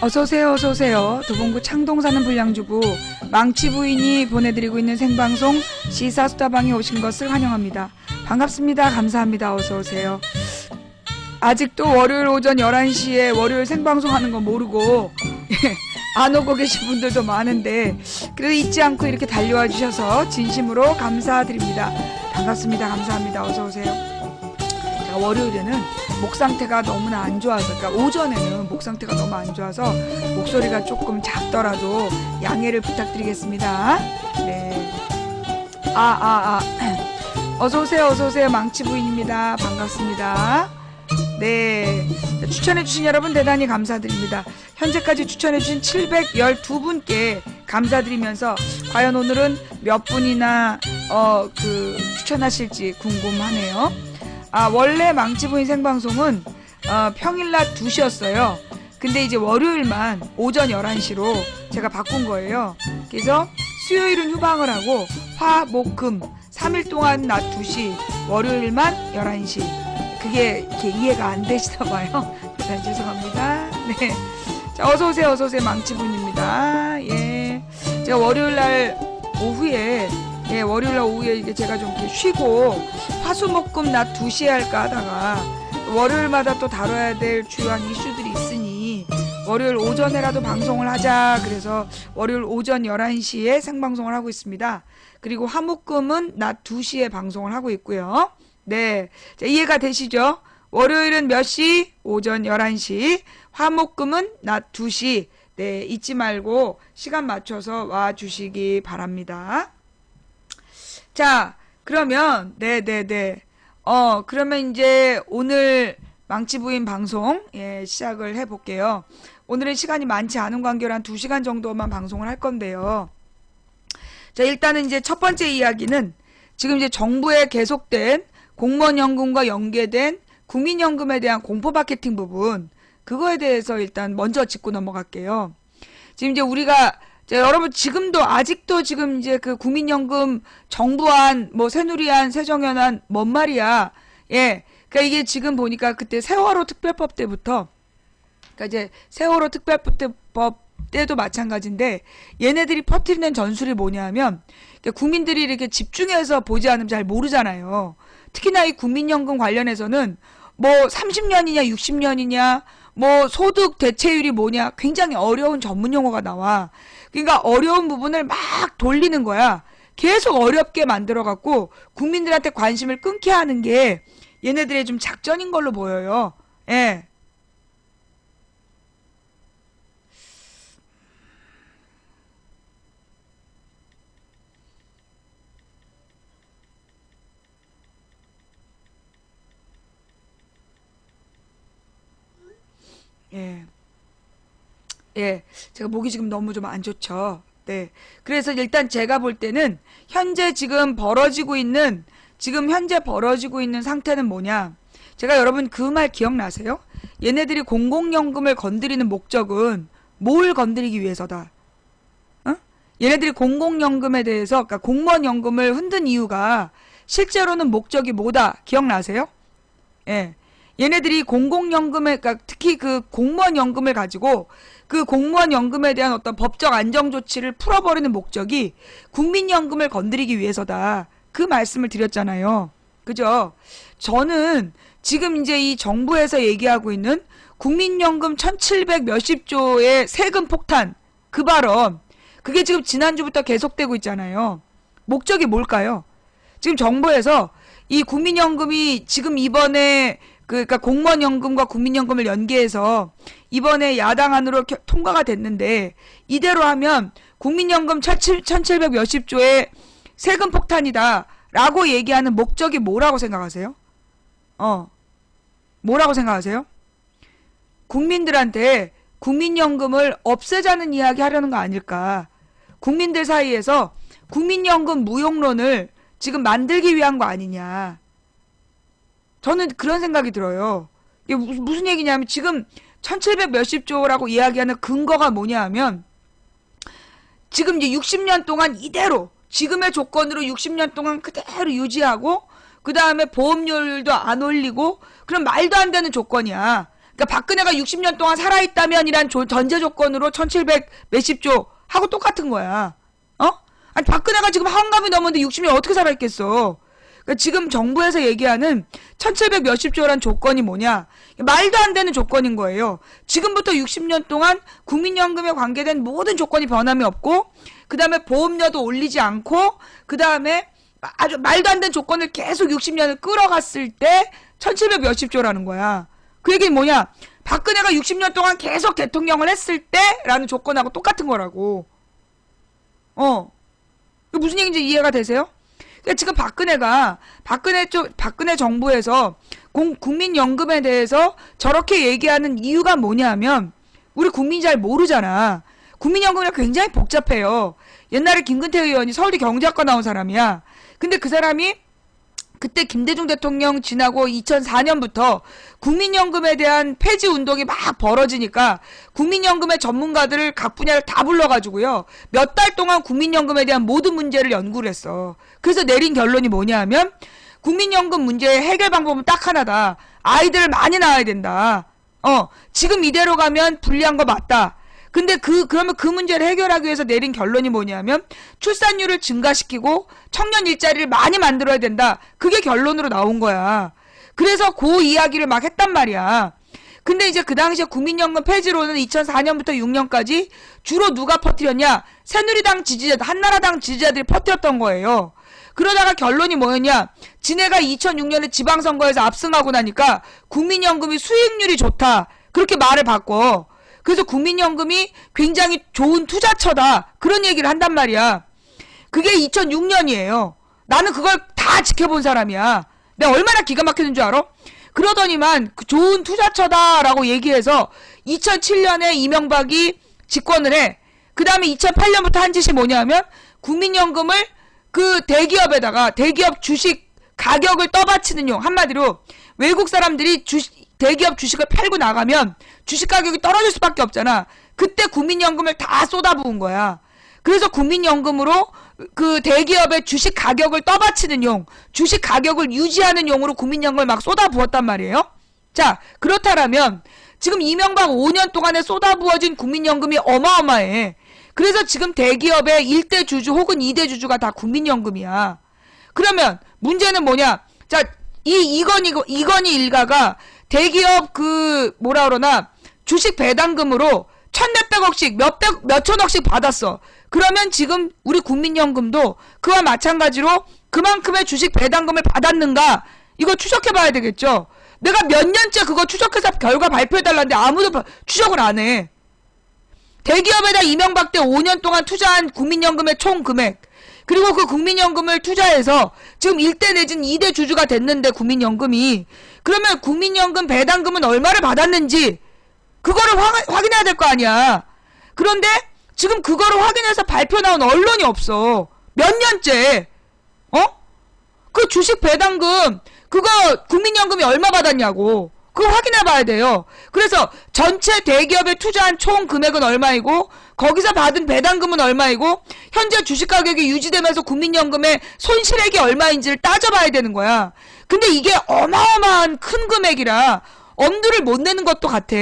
어서오세요, 어서오세요. 도봉구 창동 사는 불량주부 망치 부인이 보내드리고 있는 생방송 시사수다방에 오신 것을 환영합니다. 반갑습니다. 감사합니다. 어서오세요. 아직도 월요일 오전 11시에 월요일 생방송 하는 거 모르고 안 오고 계신 분들도 많은데 그래도 잊지 않고 이렇게 달려와 주셔서 진심으로 감사드립니다. 반갑습니다. 감사합니다. 어서오세요. 제가 월요일에는 목 상태가 너무나 안 좋아서, 그러니까 오전에는 목 상태가 너무 안 좋아서 목소리가 조금 작더라도 양해를 부탁드리겠습니다. 네. 어서오세요, 어서오세요. 망치 부인입니다. 반갑습니다. 네. 추천해주신 여러분 대단히 감사드립니다. 현재까지 추천해주신 712분께 감사드리면서 과연 오늘은 몇 분이나 추천하실지 궁금하네요. 원래 망치부인 생방송은 평일 낮 2시였어요. 근데 이제 월요일만 오전 11시로 제가 바꾼 거예요. 그래서 수요일은 휴방을 하고 화, 목, 금 3일 동안 낮 2시, 월요일만 11시. 그게 이렇게 이해가 안 되시나 봐요. 네, 죄송합니다. 네. 자, 어서오세요, 어서오세요. 망치부인입니다. 예. 제가 월요일날 오후에 이게 제가 좀 이렇게 쉬고 화수목금 낮 2시에 할까 하다가 월요일마다 또 다뤄야 될 주요한 이슈들이 있으니 월요일 오전에라도 방송을 하자. 그래서 월요일 오전 11시에 생방송을 하고 있습니다. 그리고 화목금은 낮 2시에 방송을 하고 있고요. 네. 자, 이해가 되시죠? 월요일은 몇 시? 오전 11시. 화목금은 낮 2시. 네, 잊지 말고 시간 맞춰서 와 주시기 바랍니다. 자, 그러면 그러면 이제 오늘 망치부인 방송 시작을 해볼게요. 오늘은 시간이 많지 않은 관계로 한 2시간 정도만 방송을 할 건데요. 자, 일단은 이제 첫 번째 이야기는 지금 이제 정부에 계속된 공무원연금과 연계된 국민연금에 대한 공포 마케팅 부분, 그거에 대해서 일단 먼저 짚고 넘어갈게요. 지금 이제 우리가 여러분 지금도 아직도 지금 이제 그 국민연금 정부안 뭐새누리안 새정연안 뭔 말이야. 예. 그러니까 이게 지금 보니까 그때 세월호 특별법 때부터, 그러니까 이제 세월호 특별법 때도 마찬가지인데 얘네들이 퍼뜨리는 전술이 뭐냐면 그러니까 국민들이 이렇게 집중해서 보지 않으면 잘 모르잖아요. 특히나 이 국민연금 관련해서는 뭐 30년이냐 60년이냐 뭐 소득 대체율이 뭐냐 굉장히 어려운 전문 용어가 나와. 그러니까 어려운 부분을 막 돌리는 거야. 계속 어렵게 만들어갖고 국민들한테 관심을 끊게 하는 게 얘네들의 좀 작전인 걸로 보여요. 예. 예. 예, 제가 목이 지금 너무 좀 안 좋죠. 네. 그래서 일단 제가 볼 때는 현재 벌어지고 있는 상태는 뭐냐. 제가 여러분 그 말 기억나세요? 얘네들이 공공연금을 건드리는 목적은 뭘 건드리기 위해서다. 얘네들이 공공연금에 대해서, 그러니까 공무원연금을 흔든 이유가 실제로는 목적이 뭐다. 기억나세요? 예. 얘네들이 공공연금에, 그러니까 특히 그 공무원연금을 가지고 그 공무원연금에 대한 어떤 법적 안정조치를 풀어버리는 목적이 국민연금을 건드리기 위해서다. 그 말씀을 드렸잖아요. 그죠? 저는 지금 이제 이 정부에서 얘기하고 있는 국민연금 1700 몇십 조의 세금 폭탄, 그 발언, 그게 지금 지난주부터 계속되고 있잖아요. 목적이 뭘까요? 지금 정부에서 이 국민연금이 지금 이번에 그러니까 공무원연금과 국민연금을 연계해서 이번에 야당안으로 통과가 됐는데 이대로 하면 국민연금 1700 몇십 조의 세금 폭탄이다 라고 얘기하는 목적이 뭐라고 생각하세요? 뭐라고 생각하세요? 국민들한테 국민연금을 없애자는 이야기 하려는 거 아닐까. 국민들 사이에서 국민연금 무용론을 지금 만들기 위한 거 아니냐. 저는 그런 생각이 들어요. 이게 무슨 얘기냐면 지금 1700 몇십 조라고 이야기하는 근거가 뭐냐 하면 지금 이제 60년 동안 이대로 지금의 조건으로 60년 동안 그대로 유지하고 그 다음에 보험료율도 안 올리고 그럼 말도 안 되는 조건이야. 그러니까 박근혜가 60년 동안 살아있다면이란 전제 조건으로 1700 몇십 조 하고 똑같은 거야. 아니 박근혜가 지금 환갑이 넘었는데 60년 어떻게 살아있겠어. 그러니까 지금 정부에서 얘기하는 1700 몇십 조란 조건이 뭐냐. 말도 안 되는 조건인 거예요. 지금부터 60년 동안 국민연금에 관계된 모든 조건이 변함이 없고, 그 다음에 보험료도 올리지 않고, 그 다음에 아주 말도 안 되는 조건을 계속 60년을 끌어갔을 때 1700 몇십 조라는 거야. 그 얘기는 뭐냐. 박근혜가 60년 동안 계속 대통령을 했을 때라는 조건하고 똑같은 거라고. 무슨 얘기인지 이해가 되세요? 그러니까 지금 박근혜 정부에서 국민연금에 대해서 저렇게 얘기하는 이유가 뭐냐 하면, 우리 국민이 잘 모르잖아. 국민연금이 굉장히 복잡해요. 옛날에 김근태 의원이 서울대 경제학과 나온 사람이야. 근데 그 사람이 그때 김대중 대통령 지나고 2004년부터 국민연금에 대한 폐지 운동이 막 벌어지니까 국민연금의 전문가들을 각 분야를 다 불러가지고요. 몇 달 동안 국민연금에 대한 모든 문제를 연구를 했어. 그래서 내린 결론이 뭐냐 하면, 국민연금 문제의 해결 방법은 딱 하나다. 아이들을 많이 낳아야 된다. 지금 이대로 가면 불리한 거 맞다. 근데 그러면 그 문제를 해결하기 위해서 내린 결론이 뭐냐면, 출산율을 증가시키고 청년 일자리를 많이 만들어야 된다. 그게 결론으로 나온 거야. 그래서 그 이야기를 막 했단 말이야. 근데 이제 그 당시에 국민연금 폐지로는 2004년부터 6년까지 주로 누가 퍼뜨렸냐? 새누리당 지지자들, 한나라당 지지자들이 퍼뜨렸던 거예요. 그러다가 결론이 뭐였냐? 지네가 2006년에 지방선거에서 압승하고 나니까 국민연금이 수익률이 좋다. 그렇게 말을 바꿔. 그래서 국민연금이 굉장히 좋은 투자처다. 그런 얘기를 한단 말이야. 그게 2006년이에요. 나는 그걸 다 지켜본 사람이야. 내가 얼마나 기가 막히는 줄 알아? 그러더니만 좋은 투자처다라고 얘기해서 2007년에 이명박이 집권을 해. 그 다음에 2008년부터 한 짓이 뭐냐면, 국민연금을 그 대기업에다가 대기업 주식 가격을 떠받치는 용. 한마디로 외국 사람들이 대기업 주식을 팔고 나가면 주식 가격이 떨어질 수밖에 없잖아. 그때 국민연금을 다 쏟아부은 거야. 그래서 국민연금으로 그 대기업의 주식 가격을 떠받치는 용, 주식 가격을 유지하는 용으로 국민연금을 막 쏟아부었단 말이에요. 자, 그렇다면 지금 이명박 5년 동안에 쏟아부어진 국민연금이 어마어마해. 그래서 지금 대기업의 1대 주주 혹은 2대 주주가 다 국민연금이야. 그러면 문제는 뭐냐? 자, 이건희 일가가 대기업 주식 배당금으로 천몇백억씩 몇천억씩 받았어. 그러면 지금 우리 국민연금도 그와 마찬가지로 그만큼의 주식 배당금을 받았는가? 이거 추적해봐야 되겠죠. 내가 몇 년째 그거 추적해서 결과 발표해달라는데 아무도 추적을 안 해. 대기업에다 이명박 때 5년 동안 투자한 국민연금의 총 금액, 그리고 그 국민연금을 투자해서 지금 1대 내진 2대 주주가 됐는데 국민연금이, 그러면 국민연금 배당금은 얼마를 받았는지 그거를 확인해야 될 거 아니야. 그런데 지금 그거를 확인해서 발표 나온 언론이 없어. 몇 년째. 그 주식 배당금 그거 국민연금이 얼마 받았냐고. 그거 확인해 봐야 돼요. 그래서 전체 대기업에 투자한 총 금액은 얼마이고, 거기서 받은 배당금은 얼마이고, 현재 주식 가격이 유지되면서 국민연금의 손실액이 얼마인지를 따져봐야 되는 거야. 근데 이게 어마어마한 큰 금액이라 엄두를 못 내는 것도 같아.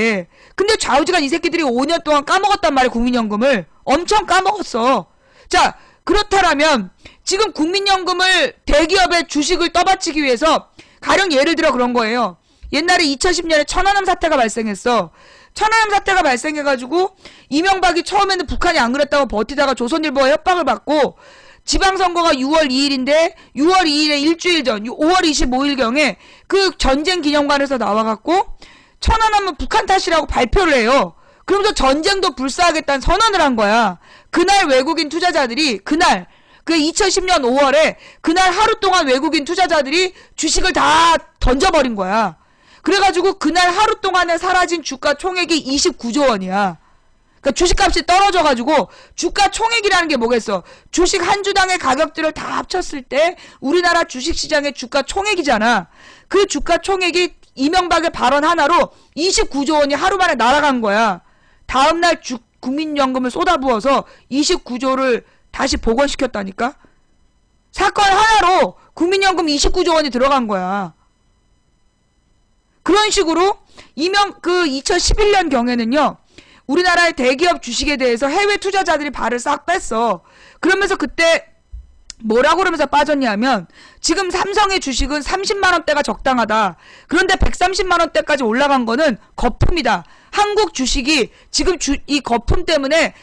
근데 좌우지간 이 새끼들이 5년 동안 까먹었단 말이야. 국민연금을 엄청 까먹었어. 자, 그렇다면 지금 국민연금을 대기업의 주식을 떠받치기 위해서, 가령 예를 들어 그런 거예요. 옛날에 2010년에 천안함 사태가 발생했어. 천안함 사태가 발생해가지고 이명박이 처음에는 북한이 안 그랬다고 버티다가 조선일보와 협박을 받고, 지방선거가 6월 2일인데 6월 2일에 일주일 전 5월 25일경에 그 전쟁 기념관에서 나와갖고 천안함은 북한 탓이라고 발표를 해요. 그러면서 전쟁도 불사하겠다는 선언을 한 거야. 그날 외국인 투자자들이, 그날 그 2010년 5월에 그날 하루 동안 외국인 투자자들이 주식을 다 던져버린 거야. 그래가지고 그날 하루 동안에 사라진 주가 총액이 29조 원이야. 그러니까 주식값이 떨어져가지고, 주가 총액이라는 게 뭐겠어? 주식 한 주당의 가격들을 다 합쳤을 때 우리나라 주식시장의 주가 총액이잖아. 그 주가 총액이 이명박의 발언 하나로 29조 원이 하루 만에 날아간 거야. 다음날 국민연금을 쏟아부어서 29조를 다시 복원시켰다니까? 사건 하나로 국민연금 29조 원이 들어간 거야. 그런 식으로 그 2011년 경에는요, 우리나라의 대기업 주식에 대해서 해외 투자자들이 발을 싹 뺐어. 그러면서 그때 뭐라고 그러면서 빠졌냐면, 지금 삼성의 주식은 30만원대가 적당하다. 그런데 130만원대까지 올라간 거는 거품이다. 한국 주식이 지금 이 거품 때문에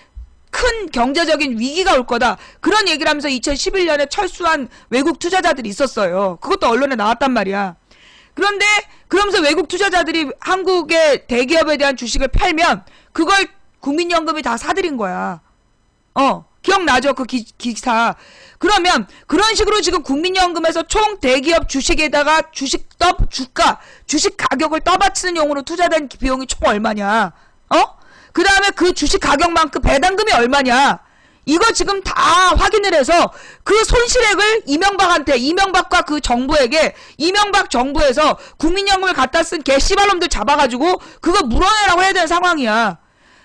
큰 경제적인 위기가 올 거다. 그런 얘기를 하면서 2011년에 철수한 외국 투자자들이 있었어요. 그것도 언론에 나왔단 말이야. 그런데 그러면서 외국 투자자들이 한국의 대기업에 대한 주식을 팔면 그걸 국민연금이 다 사들인 거야. 기억나죠? 그 기사. 그러면 그런 식으로 지금 국민연금에서 총 대기업 주식에다가 주식 가격을 떠받치는 용으로 투자된 비용이 총 얼마냐? 그 다음에 그 주식 가격만큼 배당금이 얼마냐? 이거 지금 다 확인을 해서 그 손실액을 이명박과 그 정부에게, 이명박 정부에서 국민연금을 갖다 쓴 개씨발놈들 잡아가지고 그거 물어내라고 해야 되는 상황이야.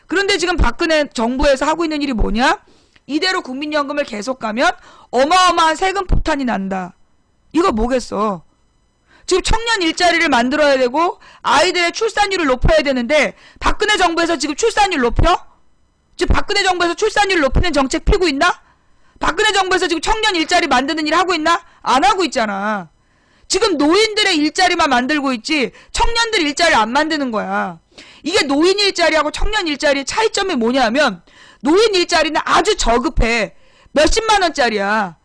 그런데 지금 박근혜 정부에서 하고 있는 일이 뭐냐? 이대로 국민연금을 계속 가면 어마어마한 세금 폭탄이 난다. 이거 뭐겠어? 지금 청년 일자리를 만들어야 되고 아이들의 출산율을 높여야 되는데 박근혜 정부에서 지금 출산율 높여? 지금 박근혜 정부에서 출산율 높이는 정책 피고 있나? 박근혜 정부에서 지금 청년 일자리 만드는 일 하고 있나? 안 하고 있잖아. 지금 노인들의 일자리만 만들고 있지 청년들 일자리 안 만드는 거야. 이게 노인 일자리하고 청년 일자리의 차이점이 뭐냐면, 노인 일자리는 아주 저급해. 몇십만 원짜리야.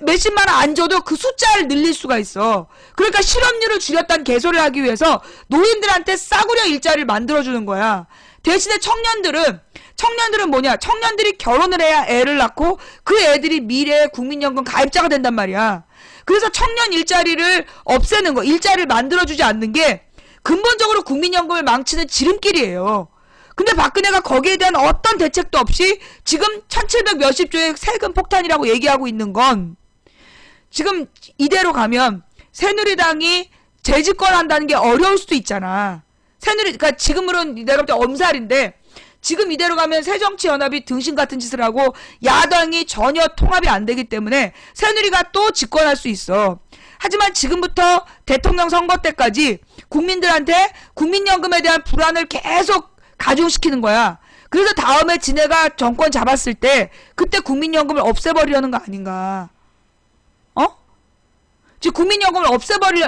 몇십만 원 안 줘도 그 숫자를 늘릴 수가 있어. 그러니까 실업률을 줄였다는 개소리를 하기 위해서 노인들한테 싸구려 일자리를 만들어주는 거야. 대신에 청년들은 뭐냐? 청년들이 결혼을 해야 애를 낳고 그 애들이 미래의 국민연금 가입자가 된단 말이야. 그래서 청년 일자리를 없애는 거, 일자리를 만들어주지 않는 게 근본적으로 국민연금을 망치는 지름길이에요. 근데 박근혜가 거기에 대한 어떤 대책도 없이 지금 1700 몇십 조의 세금 폭탄이라고 얘기하고 있는 건, 지금 이대로 가면 새누리당이 재집권한다는 게 어려울 수도 있잖아. 그러니까 지금으로는 내가 볼 때 엄살인데, 지금 이대로 가면 새정치연합이 등신 같은 짓을 하고 야당이 전혀 통합이 안 되기 때문에 새누리가 또 집권할 수 있어. 하지만 지금부터 대통령 선거 때까지 국민들한테 국민연금에 대한 불안을 계속 가중시키는 거야. 그래서 다음에 지네가 정권 잡았을 때 그때 국민연금을 없애버리려는 거 아닌가? 지금 국민연금을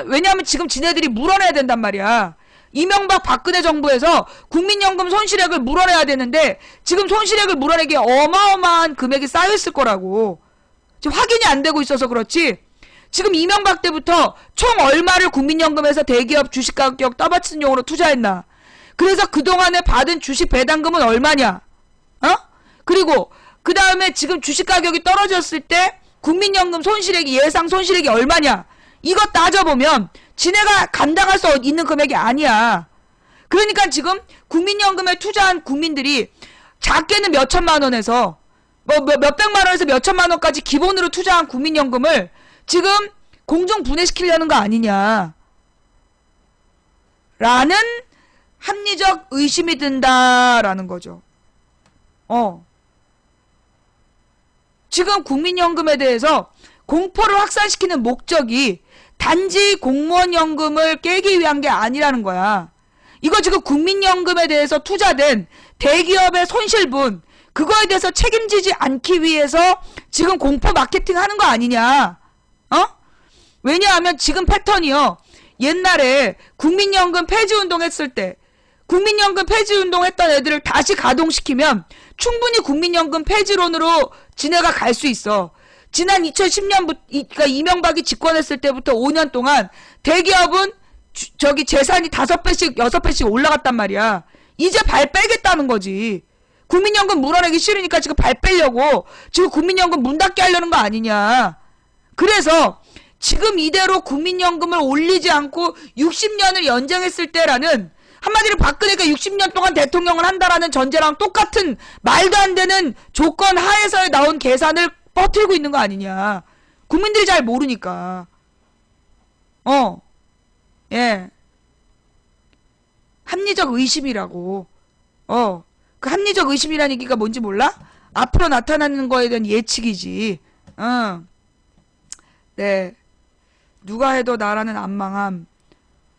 왜냐하면 지금 지네들이 물어내야 된단 말이야. 이명박 박근혜 정부에서 국민연금 손실액을 물어내야 되는데 지금 손실액을 물어내기에 어마어마한 금액이 쌓여있을 거라고. 지금 확인이 안 되고 있어서 그렇지, 지금 이명박 때부터 총 얼마를 국민연금에서 대기업 주식가격 떠받치는 용으로 투자했나? 그래서 그동안에 받은 주식 배당금은 얼마냐? 그리고 그 다음에 지금 주식가격이 떨어졌을 때 국민연금 손실액이, 예상 손실액이 얼마냐? 이거 따져보면 지네가 감당할 수 있는 금액이 아니야. 그러니까 지금 국민연금에 투자한 국민들이 작게는 몇천만 원에서 몇백만 원에서 몇천만 원까지 기본으로 투자한 국민연금을 지금 공정 분해시키려는 거 아니냐 라는 합리적 의심이 든다라는 거죠. 지금 국민연금에 대해서 공포를 확산시키는 목적이 단지 공무원연금을 깨기 위한 게 아니라는 거야. 이거 지금 국민연금에 대해서 투자된 대기업의 손실분, 그거에 대해서 책임지지 않기 위해서 지금 공포 마케팅 하는 거 아니냐? 왜냐하면 지금 패턴이요, 옛날에 국민연금 폐지운동 했을 때 국민연금 폐지운동 했던 애들을 다시 가동시키면 충분히 국민연금 폐지론으로 지네가 갈 수 있어. 지난 2010년부터, 그러니까 이명박이 집권했을 때부터 5년 동안 대기업은 재산이 5배씩 6배씩 올라갔단 말이야. 이제 발 빼겠다는 거지. 국민연금 물어내기 싫으니까 지금 발 빼려고 지금 국민연금 문 닫게 하려는 거 아니냐. 그래서 지금 이대로 국민연금을 올리지 않고 60년을 연장했을 때라는, 한마디로 박근혜가 60년 동안 대통령을 한다라는 전제랑 똑같은 말도 안 되는 조건 하에서 나온 계산을 퍼뜨리고 있는 거 아니냐. 국민들이 잘 모르니까. 예. 합리적 의심이라고. 그 합리적 의심이라는 얘기가 뭔지 몰라? 앞으로 나타나는 거에 대한 예측이지. 네. 누가 해도 나라는 안 망함.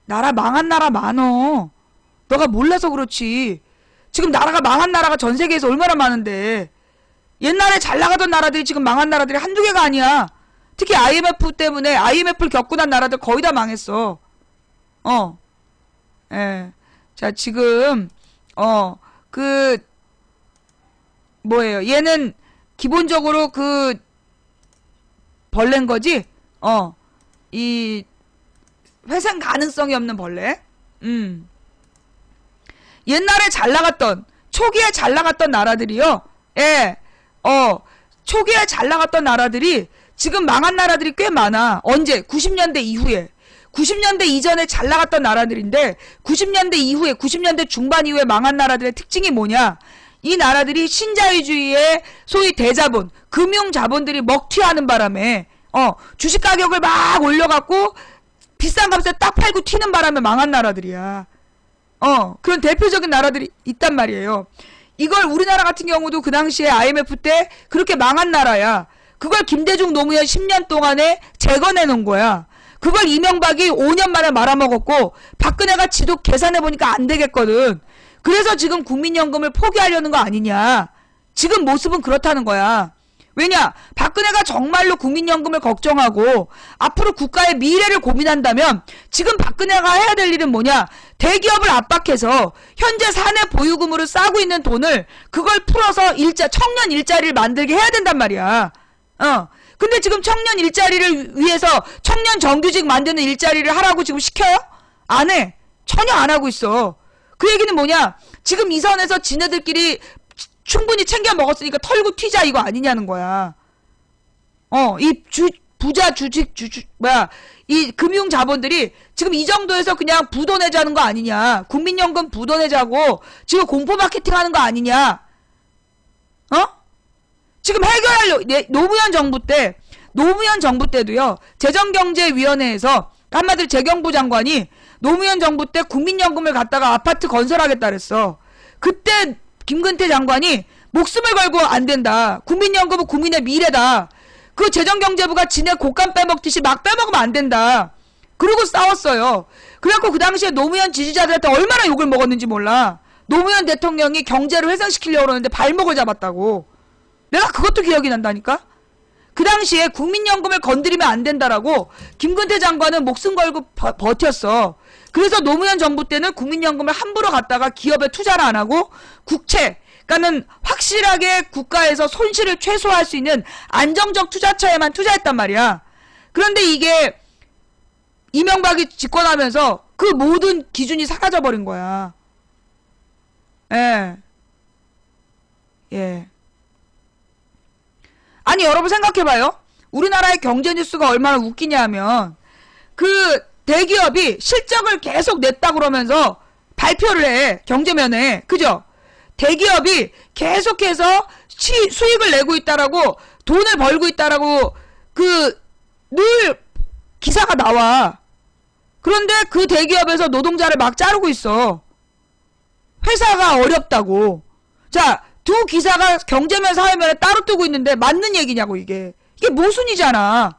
망한 나라 많어. 너가 몰라서 그렇지. 지금 나라가 망한 나라가 전 세계에서 얼마나 많은데. 옛날에 잘 나가던 나라들이 지금 망한 나라들이 한두 개가 아니야. 특히 IMF 때문에 IMF를 겪고 난 나라들 거의 다 망했어. 예. 자, 지금 뭐예요? 얘는 기본적으로 벌레인 거지? 이 회생 가능성이 없는 벌레. 옛날에 잘 나갔던, 초기에 잘 나갔던 나라들이요. 예. 초기에 잘 나갔던 나라들이 지금 망한 나라들이 꽤 많아. 언제? 90년대 이후에. 90년대 이전에 잘 나갔던 나라들인데 90년대 이후에, 90년대 중반 이후에 망한 나라들의 특징이 뭐냐? 이 나라들이 신자유주의의 소위 대자본, 금융자본들이 먹튀하는 바람에 주식 가격을 막 올려갖고 비싼 값에 딱 팔고 튀는 바람에 망한 나라들이야. 그런 대표적인 나라들이 있단 말이에요. 이걸 우리나라 같은 경우도 그 당시에 IMF 때 그렇게 망한 나라야. 그걸 김대중 노무현 10년 동안에 재건해 놓은 거야. 그걸 이명박이 5년 만에 말아먹었고 박근혜가 지도 계산해보니까 안 되겠거든. 그래서 지금 국민연금을 포기하려는 거 아니냐. 지금 모습은 그렇다는 거야. 왜냐? 박근혜가 정말로 국민연금을 걱정하고 앞으로 국가의 미래를 고민한다면 지금 박근혜가 해야 될 일은 뭐냐? 대기업을 압박해서 현재 사내 보유금으로 싸고 있는 돈을 그걸 풀어서 청년 일자리를 만들게 해야 된단 말이야. 근데 지금 청년 일자리를 위해서 청년 정규직 만드는 일자리를 하라고 지금 시켜요? 안 해. 전혀 안 하고 있어. 그 얘기는 뭐냐? 지금 이 선에서 지네들끼리 충분히 챙겨 먹었으니까 털고 튀자 이거 아니냐는 거야. 이 금융 자본들이 지금 이 정도에서 그냥 부도 내자는 거 아니냐. 국민연금 부도 내자고 지금 공포 마케팅 하는 거 아니냐. 지금 노무현 정부 때도요, 재정경제위원회에서 한마디로 재경부 장관이 노무현 정부 때 국민연금을 갖다가 아파트 건설하겠다 그랬어. 그때 김근태 장관이 목숨을 걸고 안 된다. 국민연금은 국민의 미래다. 그 재정경제부가 지네 곡간 빼먹듯이 막 빼먹으면 안 된다. 그러고 싸웠어요. 그래갖고 그 당시에 노무현 지지자들한테 얼마나 욕을 먹었는지 몰라. 노무현 대통령이 경제를 회생시키려고 그러는데 발목을 잡았다고. 내가 그것도 기억이 난다니까. 그 당시에 국민연금을 건드리면 안 된다라고 김근태 장관은 목숨 걸고 버텼어. 그래서 노무현 정부 때는 국민연금을 함부로 갖다가 기업에 투자를 안 하고 국채, 그러니까는 확실하게 국가에서 손실을 최소화할 수 있는 안정적 투자처에만 투자했단 말이야. 그런데 이게 이명박이 집권하면서 그 모든 기준이 사라져버린 거야. 예. 아니 여러분 생각해봐요. 우리나라의 경제 뉴스가 얼마나 웃기냐 하면 그 대기업이 실적을 계속 냈다 그러면서 발표를 해. 경제면에. 그죠? 대기업이 계속해서 수익을 내고 있다라고 돈을 벌고 있다라고 늘 기사가 나와. 그런데 그 대기업에서 노동자를 막 자르고 있어. 회사가 어렵다고. 자, 두 기사가 경제면 사회면에 따로 뜨고 있는데 맞는 얘기냐고 이게. 이게 모순이잖아.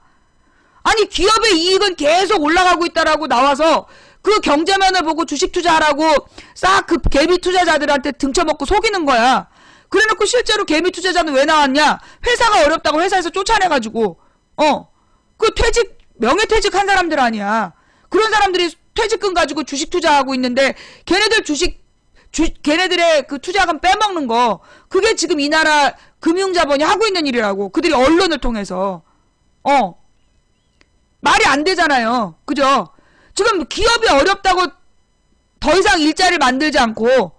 아니 기업의 이익은 계속 올라가고 있다라고 나와서 그 경제면을 보고 주식 투자하라고 싹 그 개미 투자자들한테 등쳐먹고 속이는 거야. 그래놓고 실제로 개미 투자자는 왜 나왔냐? 회사가 어렵다고 회사에서 쫓아내가지고 그 명예퇴직한 사람들 아니야. 그런 사람들이 퇴직금 가지고 주식 투자하고 있는데 걔네들의 그 투자금 빼먹는 거, 그게 지금 이 나라 금융자본이 하고 있는 일이라고. 그들이 언론을 통해서. 말이 안 되잖아요. 그죠? 지금 기업이 어렵다고 더 이상 일자리를 만들지 않고,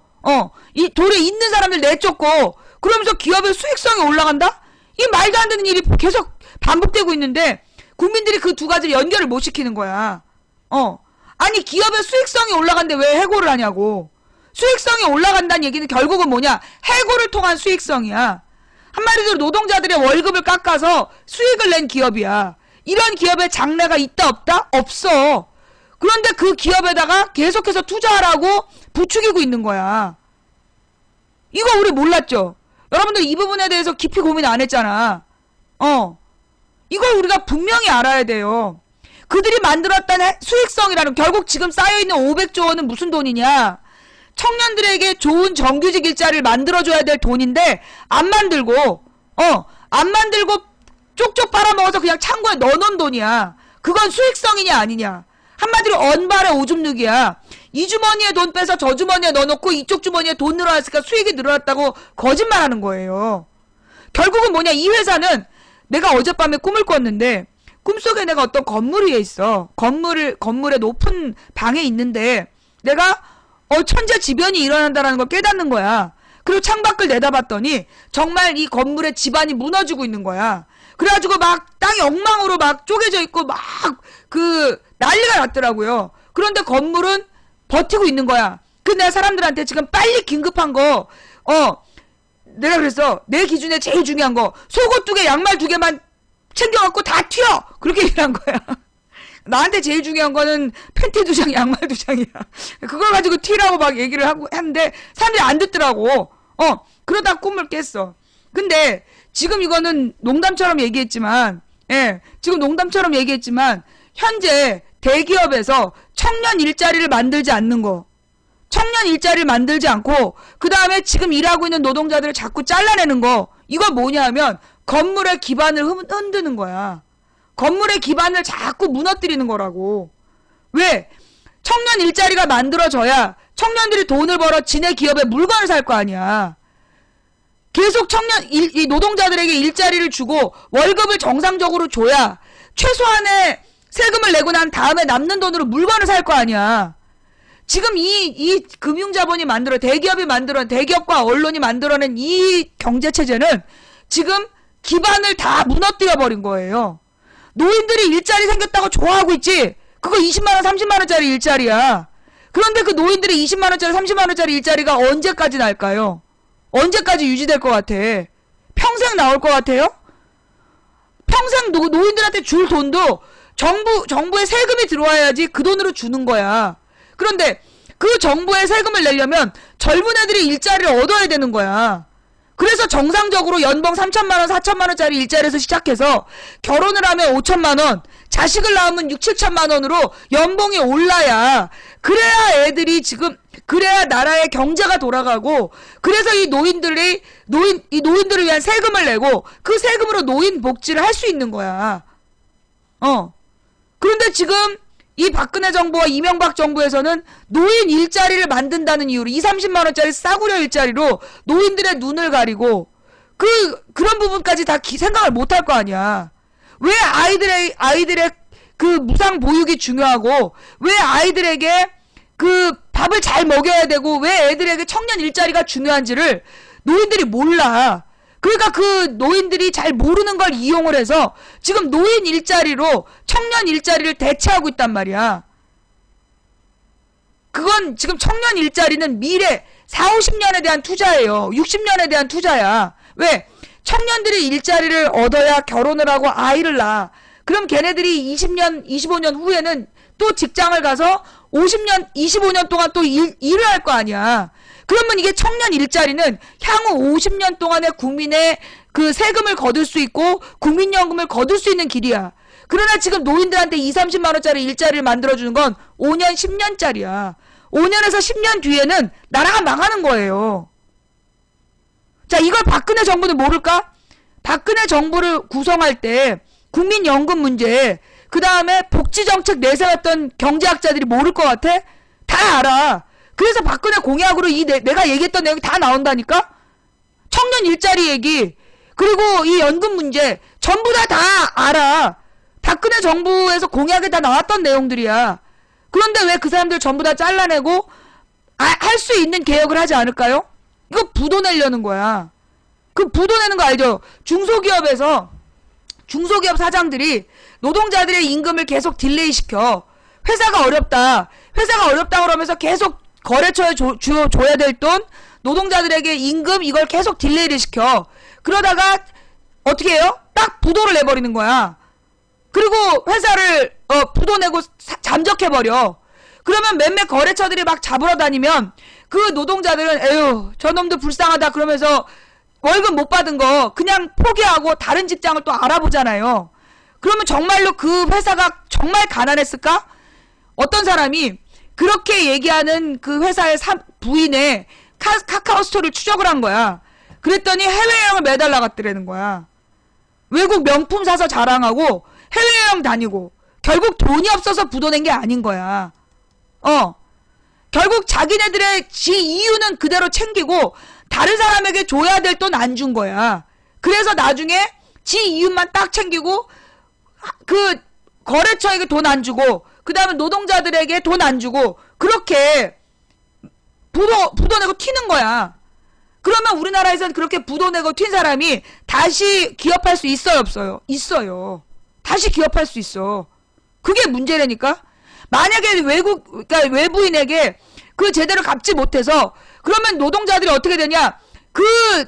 이 돌에 있는 사람들 내쫓고, 그러면서 기업의 수익성이 올라간다? 이 말도 안 되는 일이 계속 반복되고 있는데, 국민들이 그 두 가지를 연결을 못 시키는 거야. 아니, 기업의 수익성이 올라간데 왜 해고를 하냐고. 수익성이 올라간다는 얘기는 결국은 뭐냐? 해고를 통한 수익성이야. 한마디로 노동자들의 월급을 깎아서 수익을 낸 기업이야. 이런 기업의 장래가 있다 없다? 없어. 그런데 그 기업에다가 계속해서 투자하라고 부추기고 있는 거야. 이거 우리 몰랐죠? 여러분들 이 부분에 대해서 깊이 고민 안 했잖아. 이걸 우리가 분명히 알아야 돼요. 그들이 만들었던 수익성이라는, 결국 지금 쌓여있는 500조 원은 무슨 돈이냐? 청년들에게 좋은 정규직 일자리를 만들어줘야 될 돈인데 안 만들고 안 만들고 쪽쪽 빨아먹어서 그냥 창고에 넣어놓은 돈이야. 그건 수익성이냐 아니냐. 한마디로 언발의 오줌 누기야. 이 주머니에 돈 빼서 저 주머니에 넣어놓고 이쪽 주머니에 돈 늘어났으니까 수익이 늘어났다고 거짓말하는 거예요. 결국은 뭐냐, 이 회사는 내가 어젯밤에 꿈을 꿨는데 꿈속에 내가 어떤 건물 위에 있어. 건물의 높은 방에 있는데 내가 천재지변이 일어난다라는 걸 깨닫는 거야. 그리고 창밖을 내다봤더니 정말 이 건물의 지반이 무너지고 있는 거야. 그래가지고 막 땅이 엉망으로 막 쪼개져 있고 막 난리가 났더라고요. 그런데 건물은 버티고 있는 거야. 근데 내가 사람들한테 지금 빨리 긴급한 거, 내가 그랬어. 내 기준에 제일 중요한 거, 속옷 2개, 양말 2개만 챙겨갖고 다 튀어! 그렇게 얘기를 한 거야. 나한테 제일 중요한 거는 팬티 2장, 양말 2장이야. 그걸 가지고 튀라고 막 얘기를 하는데, 사람들이 안 듣더라고. 그러다 꿈을 깼어. 근데, 지금 이거는 농담처럼 얘기했지만, 지금 농담처럼 얘기했지만, 현재 대기업에서 청년 일자리를 만들지 않는 거, 청년 일자리를 만들지 않고 그 다음에 지금 일하고 있는 노동자들을 자꾸 잘라내는 거, 이거 뭐냐 하면 건물의 기반을 흔드는 거야. 건물의 기반을 자꾸 무너뜨리는 거라고. 왜? 청년 일자리가 만들어져야 청년들이 돈을 벌어 지네 기업에 물건을 살 거 아니야. 계속 이 노동자들에게 일자리를 주고 월급을 정상적으로 줘야 최소한의 세금을 내고 난 다음에 남는 돈으로 물건을 살 거 아니야. 지금 이 금융자본이 대기업과 언론이 만들어낸 이 경제체제는 지금 기반을 다 무너뜨려 버린 거예요. 노인들이 일자리 생겼다고 좋아하고 있지. 그거 20만원, 30만원짜리 일자리야. 그런데 그 노인들이 20만원짜리, 30만원짜리 일자리가 언제까지 날까요? 언제까지 유지될 것 같아? 평생 나올 것 같아요? 평생 노인들한테 줄 돈도 정부의 세금이 들어와야지 그 돈으로 주는 거야. 그런데 그 정부의 세금을 내려면 젊은 애들이 일자리를 얻어야 되는 거야. 그래서 정상적으로 연봉 3천만원, 4천만원짜리 일자리에서 시작해서 결혼을 하면 5천만원, 자식을 낳으면 6, 7천만원으로 연봉이 올라야, 그래야 나라의 경제가 돌아가고, 그래서 이 노인들을 위한 세금을 내고 그 세금으로 노인 복지를 할 수 있는 거야. 그런데 지금 이 박근혜 정부와 이명박 정부에서는 노인 일자리를 만든다는 이유로 20, 30만원짜리 싸구려 일자리로 노인들의 눈을 가리고 그런 부분까지 다 생각을 못할 거 아니야. 왜 아이들의 그 무상 보육이 중요하고, 왜 아이들에게 그 밥을 잘 먹여야 되고, 왜 애들에게 청년 일자리가 중요한지를 노인들이 몰라. 그러니까 그 노인들이 잘 모르는 걸 이용을 해서 지금 노인 일자리로 청년 일자리를 대체하고 있단 말이야. 그건 지금 청년 일자리는 미래 4, 50년에 대한 투자예요. 60년에 대한 투자야. 왜? 청년들이 일자리를 얻어야 결혼을 하고 아이를 낳아. 그럼 걔네들이 20년, 25년 후에는 또 직장을 가서 50년, 25년 동안 또 일을 할 거 아니야. 그러면 이게 청년 일자리는 향후 50년 동안의 국민의 그 세금을 거둘 수 있고 국민연금을 거둘 수 있는 길이야. 그러나 지금 노인들한테 20, 30만원짜리 일자리를 만들어주는 건 5년, 10년짜리야. 5년에서 10년 뒤에는 나라가 망하는 거예요. 자, 이걸 박근혜 정부는 모를까? 박근혜 정부를 구성할 때 국민연금 문제, 그 다음에 복지정책 내세웠던 경제학자들이 모를 것 같아? 다 알아. 그래서 박근혜 공약으로 내가 얘기했던 내용이 다 나온다니까? 청년 일자리 얘기, 그리고 이 연금 문제, 전부 다 알아. 박근혜 정부에서 공약에 다 나왔던 내용들이야. 그런데 왜 그 사람들 전부 다 잘라내고, 할 수 있는 개혁을 하지 않을까요? 이거 부도 내려는 거야. 그 부도 내는 거 알죠? 중소기업 사장들이 노동자들의 임금을 계속 딜레이 시켜. 회사가 어렵다 그러면서 계속 거래처에 줘야 될 돈, 노동자들에게 임금 이걸 계속 딜레이를 시켜. 그러다가 어떻게 해요? 딱 부도를 내버리는 거야. 그리고 회사를 부도 내고 잠적해버려. 그러면 몇몇 거래처들이 막 잡으러 다니면 그 노동자들은 에휴 저놈도 불쌍하다 그러면서 월급 못 받은 거 그냥 포기하고 다른 직장을 또 알아보잖아요. 그러면 정말로 그 회사가 정말 가난했을까? 어떤 사람이 그렇게 얘기하는 그 회사의 부인의 카카오 스토리를 추적을 한 거야. 그랬더니 해외여행을 매달 나갔더라는 거야. 외국 명품 사서 자랑하고 해외여행 다니고 결국 돈이 없어서 부도낸 게 아닌 거야. 결국 자기네들의 이유는 그대로 챙기고 다른 사람에게 줘야 될 돈 안 준 거야. 그래서 나중에 이유만 딱 챙기고 그 거래처에게 돈 안 주고 그 다음에 노동자들에게 돈 안 주고 그렇게 부도내고 튀는 거야. 그러면 우리나라에서는 그렇게 부도내고 튄 사람이 다시 기업할 수 있어요, 없어요? 있어요. 다시 기업할 수 있어. 그게 문제라니까? 만약에 그러니까 외부인에게 그 제대로 갚지 못해서 그러면 노동자들이 어떻게 되냐? 그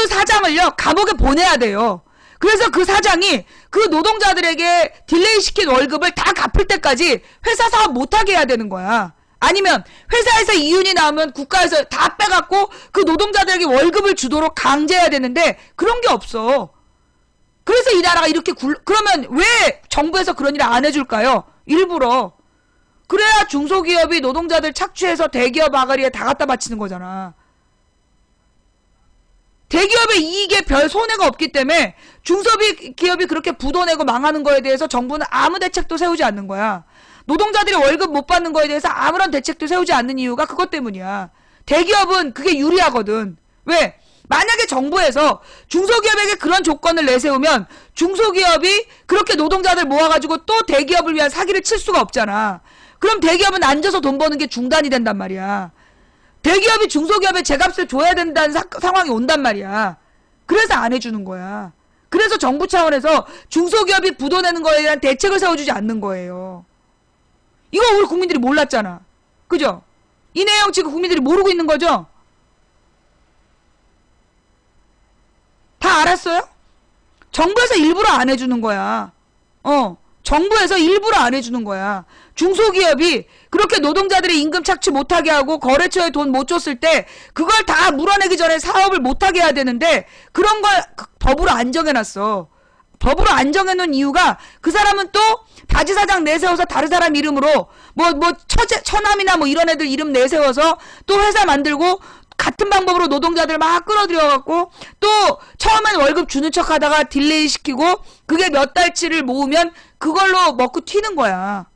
사장을요, 감옥에 보내야 돼요. 그래서 그 사장이 그 노동자들에게 딜레이 시킨 월급을 다 갚을 때까지 회사 사업 못하게 해야 되는 거야. 아니면 회사에서 이윤이 나오면 국가에서 다 빼갖고 그 노동자들에게 월급을 주도록 강제해야 되는데 그런 게 없어. 그래서 이 나라가 이렇게 그러면 왜 정부에서 그런 일을 안 해줄까요? 일부러. 그래야 중소기업이 노동자들 착취해서 대기업 아가리에 다 갖다 바치는 거잖아. 대기업의 이익에 별 손해가 없기 때문에 중소기업이 그렇게 부도내고 망하는 거에 대해서 정부는 아무 대책도 세우지 않는 거야. 노동자들이 월급 못 받는 거에 대해서 아무런 대책도 세우지 않는 이유가 그것 때문이야. 대기업은 그게 유리하거든. 왜? 만약에 정부에서 중소기업에게 그런 조건을 내세우면 중소기업이 그렇게 노동자들 모아가지고 또 대기업을 위한 사기를 칠 수가 없잖아. 그럼 대기업은 앉아서 돈 버는 게 중단이 된단 말이야. 대기업이 중소기업에 제값을 줘야 된다는 상황이 온단 말이야. 그래서 안 해주는 거야. 그래서 정부 차원에서 중소기업이 부도내는 거에 대한 대책을 세워주지 않는 거예요. 이거 우리 국민들이 몰랐잖아. 그죠? 이 내용 지금 국민들이 모르고 있는 거죠? 다 알았어요? 정부에서 일부러 안 해주는 거야. 정부에서 일부러 안 해주는 거야. 중소기업이 그렇게 노동자들의 임금 착취 못하게 하고 거래처에 돈 못 줬을 때 그걸 다 물어내기 전에 사업을 못하게 해야 되는데 그런 걸 법으로 안 정해놨어. 법으로 안 정해놓은 이유가 그 사람은 또 바지사장 내세워서 다른 사람 이름으로 처남이나 뭐 이런 애들 이름 내세워서 또 회사 만들고 같은 방법으로 노동자들 막 끌어들여갖고 또 처음엔 월급 주는 척 하다가 딜레이 시키고 그게 몇 달치를 모으면 그걸로 먹고 튀는 거야.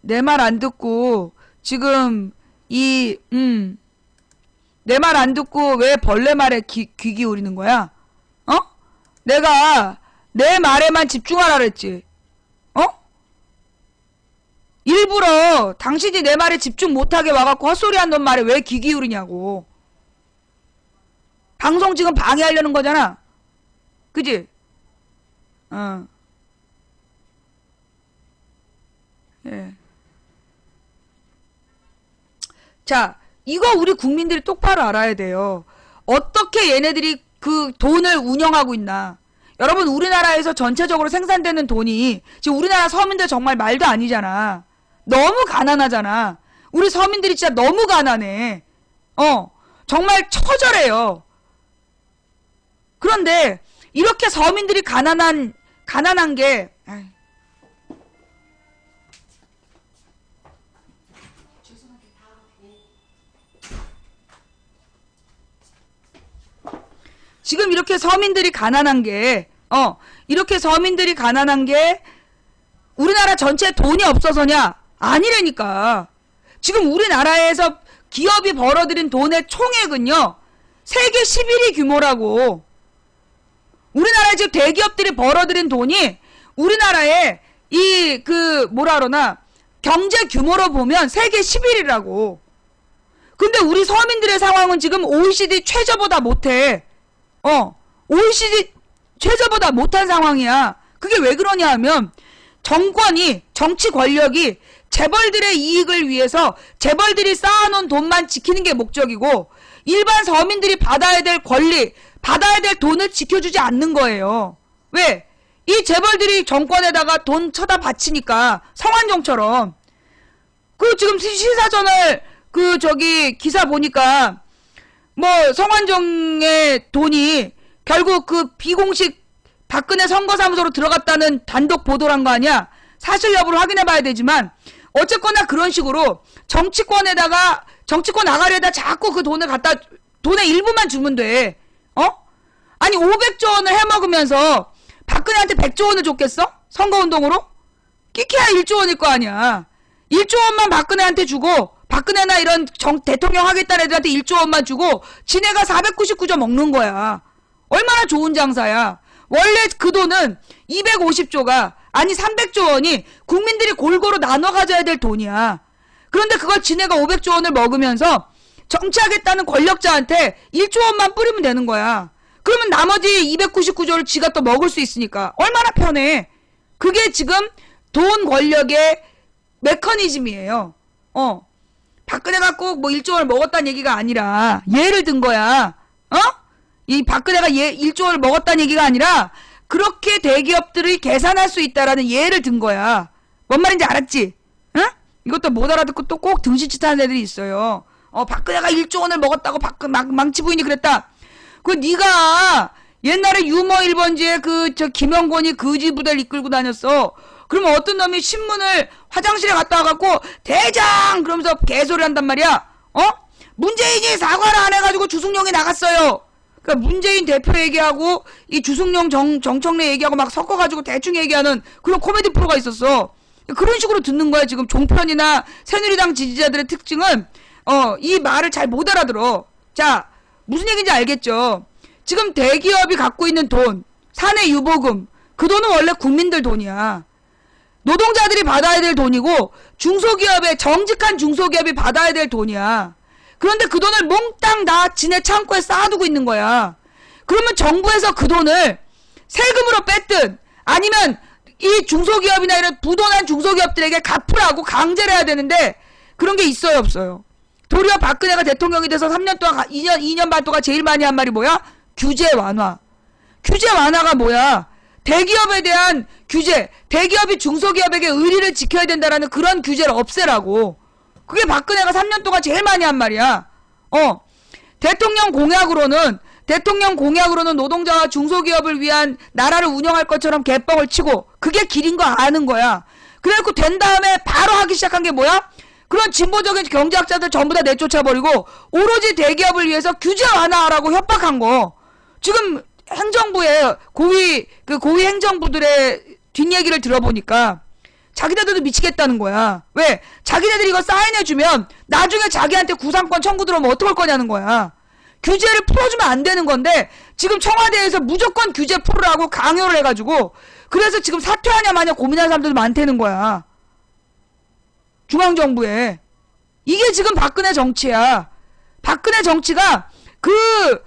내 말 안 듣고 지금 내 말 안 듣고 왜 벌레 말에 귀 기울이는 거야? 내가 내 말에만 집중하라 그랬지. 일부러 당신이 내 말에 집중 못하게 와갖고 헛소리 한 놈 말에 왜 귀 기울이냐고. 방송 지금 방해하려는 거잖아. 그지? 예. 자, 이거 우리 국민들이 똑바로 알아야 돼요. 어떻게 얘네들이 그 돈을 운영하고 있나. 여러분, 우리나라에서 전체적으로 생산되는 돈이 지금 우리나라 서민들 정말 말도 아니잖아. 너무 가난하잖아. 우리 서민들이 진짜 너무 가난해. 정말 처절해요. 그런데 이렇게 서민들이 가난한 게 지금 이렇게 서민들이 가난한 게 우리나라 전체에 돈이 없어서냐? 아니라니까. 지금 우리나라에서 기업이 벌어들인 돈의 총액은요, 세계 11위 규모라고. 우리나라 지금 대기업들이 벌어들인 돈이 우리나라의 경제 규모로 보면 세계 11위라고. 근데 우리 서민들의 상황은 지금 OECD 최저보다 못해. OECD 최저보다 못한 상황이야. 그게 왜 그러냐 하면 정치 권력이 재벌들의 이익을 위해서 재벌들이 쌓아놓은 돈만 지키는 게 목적이고 일반 서민들이 받아야 될 권리, 받아야 될 돈을 지켜주지 않는 거예요. 왜? 이 재벌들이 정권에다가 돈 쳐다 바치니까 성완종처럼. 지금 시사저널 기사 보니까 성완종의 돈이 결국 비공식 박근혜 선거사무소로 들어갔다는 단독 보도를 한 거 아니야? 사실 여부를 확인해 봐야 되지만 어쨌거나 그런 식으로 정치권 나가려다 자꾸 그 돈을 돈의 일부만 주면 돼. 아니 500조 원을 해먹으면서 박근혜한테 100조 원을 줬겠어? 선거운동으로? 끼키야 1조 원일 거 아니야. 1조 원만 박근혜한테 주고 박근혜나 이런 대통령 하겠다는 애들한테 1조 원만 주고 지네가 499조 먹는 거야. 얼마나 좋은 장사야. 원래 그 돈은 250조가 아니 300조 원이 국민들이 골고루 나눠 가져야 될 돈이야. 그런데 그걸 지네가 500조 원을 먹으면서 정치하겠다는 권력자한테 1조 원만 뿌리면 되는 거야. 그러면 나머지 299조를 지가 또 먹을 수 있으니까 얼마나 편해. 그게 지금 돈 권력의 메커니즘이에요. 박근혜가 꼭 뭐 1조 원을 먹었다는 얘기가 아니라 예를 든 거야. 이 박근혜가 1조 원을 먹었다는 얘기가 아니라 그렇게 대기업들이 계산할 수 있다라는 예를 든 거야. 뭔 말인지 알았지? 응? 이것도 못 알아듣고 또 꼭 등신짓 하는 애들이 있어요. 박근혜가 1조 원을 먹었다고 망치 부인이 그랬다. 그 네가 옛날에 유머 1번지에 김영권이 거지 부대를 이끌고 다녔어. 그러면 어떤 놈이 신문을 화장실에 갔다 와갖고 대장! 그러면서 개소리 한단 말이야. 문재인이 사과를 안 해가지고 주승용이 나갔어요. 그러니까 문재인 대표 얘기하고 이 주승용 정청래 얘기하고 막 섞어가지고 대충 얘기하는 그런 코미디 프로가 있었어. 그런 식으로 듣는 거야. 지금 종편이나 새누리당 지지자들의 특징은 이 말을 잘 못 알아들어. 자, 무슨 얘기인지 알겠죠? 지금 대기업이 갖고 있는 돈, 사내 유보금, 그 돈은 원래 국민들 돈이야. 노동자들이 받아야 될 돈이고 정직한 중소기업이 받아야 될 돈이야. 그런데 그 돈을 몽땅 다 지네 창고에 쌓아두고 있는 거야. 그러면 정부에서 그 돈을 세금으로 뺐든 아니면 이 중소기업이나 이런 부도난 중소기업들에게 갚으라고 강제를 해야 되는데 그런 게 있어요, 없어요? 도리어 박근혜가 대통령이 돼서 3년 동안 2년 반 동안 제일 많이 한 말이 뭐야? 규제 완화. 규제 완화가 뭐야? 대기업에 대한 규제, 대기업이 중소기업에게 의리를 지켜야 된다라는 그런 규제를 없애라고. 그게 박근혜가 3년 동안 제일 많이 한 말이야. 대통령 공약으로는 노동자와 중소기업을 위한 나라를 운영할 것처럼 개뻥을 치고 그게 길인 거 아는 거야. 그래갖고 된 다음에 바로 하기 시작한 게 뭐야? 그런 진보적인 경제학자들 전부 다 내쫓아버리고 오로지 대기업을 위해서 규제 완화하라고 협박한 거. 지금 행정부의 고위 행정부들의 뒷얘기를 들어보니까 자기네들도 미치겠다는 거야. 왜? 자기네들이 이거 사인해주면 나중에 자기한테 구상권 청구 들어오면 어떡할 거냐는 거야. 규제를 풀어주면 안 되는 건데 지금 청와대에서 무조건 규제 풀으라고 강요를 해가지고 그래서 지금 사퇴하냐 마냐 고민하는 사람들도 많다는 거야. 중앙정부에. 이게 지금 박근혜 정치야. 박근혜 정치가 그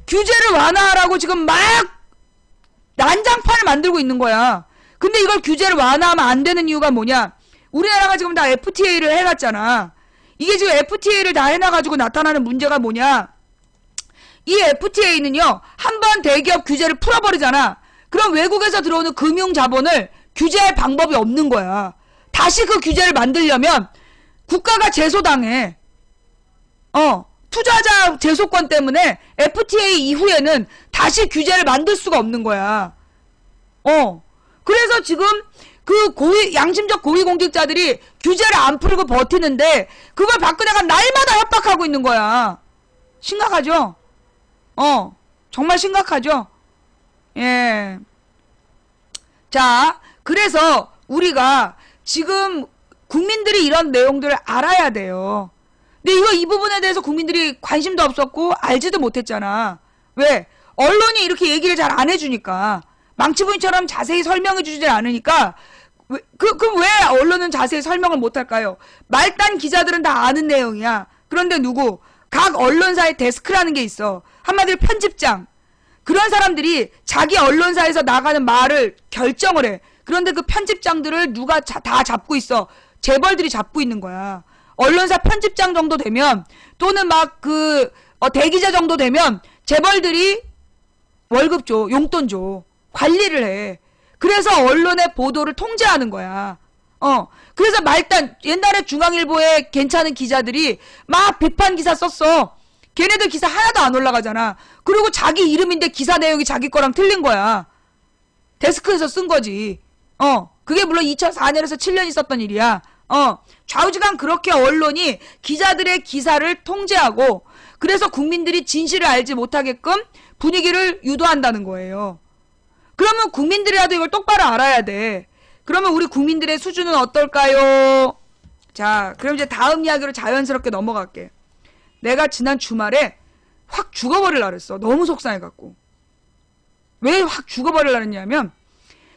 규제를 완화하라고 지금 막 난장판을 만들고 있는 거야. 근데 이걸 규제를 완화하면 안 되는 이유가 뭐냐? 우리나라가 지금 다 FTA를 해놨잖아. 이게 지금 FTA를 다 해놔가지고 나타나는 문제가 뭐냐? 이 FTA는요, 한번 대기업 규제를 풀어버리잖아. 그럼 외국에서 들어오는 금융 자본을 규제할 방법이 없는 거야. 다시 그 규제를 만들려면 국가가 제소당해. 투자자 제소권 때문에 FTA 이후에는 다시 규제를 만들 수가 없는 거야. 그래서 지금 그 양심적 고위공직자들이 규제를 안 풀고 버티는데 그걸 박근혜가 날마다 협박하고 있는 거야. 심각하죠? 정말 심각하죠? 예. 자, 그래서 우리가 지금 국민들이 이런 내용들을 알아야 돼요. 근데 이 부분에 대해서 국민들이 관심도 없었고 알지도 못했잖아. 왜? 언론이 이렇게 얘기를 잘 안 해주니까. 망치부인처럼 자세히 설명해 주지 않으니까 그럼 왜 언론은 자세히 설명을 못할까요? 말단 기자들은 다 아는 내용이야. 그런데 각 언론사의 데스크라는 게 있어. 한마디로 편집장. 그런 사람들이 자기 언론사에서 나가는 말을 결정을 해. 그런데 그 편집장들을 누가 다 잡고 있어. 재벌들이 잡고 있는 거야. 언론사 편집장 정도 되면 또는 막 대기자 정도 되면 재벌들이 월급 줘. 용돈 줘. 관리를 해. 그래서 언론의 보도를 통제하는 거야. 그래서 말단 옛날에 중앙일보에 괜찮은 기자들이 막 비판 기사 썼어. 걔네들 기사 하나도 안 올라가잖아. 그리고 자기 이름인데 기사 내용이 자기 거랑 틀린 거야. 데스크에서 쓴 거지. 그게 물론 2004년에서 7년 있었던 일이야. 좌우지간 그렇게 언론이 기자들의 기사를 통제하고 그래서 국민들이 진실을 알지 못하게끔 분위기를 유도한다는 거예요. 그러면 국민들이라도 이걸 똑바로 알아야 돼. 그러면 우리 국민들의 수준은 어떨까요? 자, 그럼 이제 다음 이야기로 자연스럽게 넘어갈게. 내가 지난 주말에 확 죽어버릴라 그랬어. 너무 속상해갖고. 왜 확 죽어버릴라 그랬냐면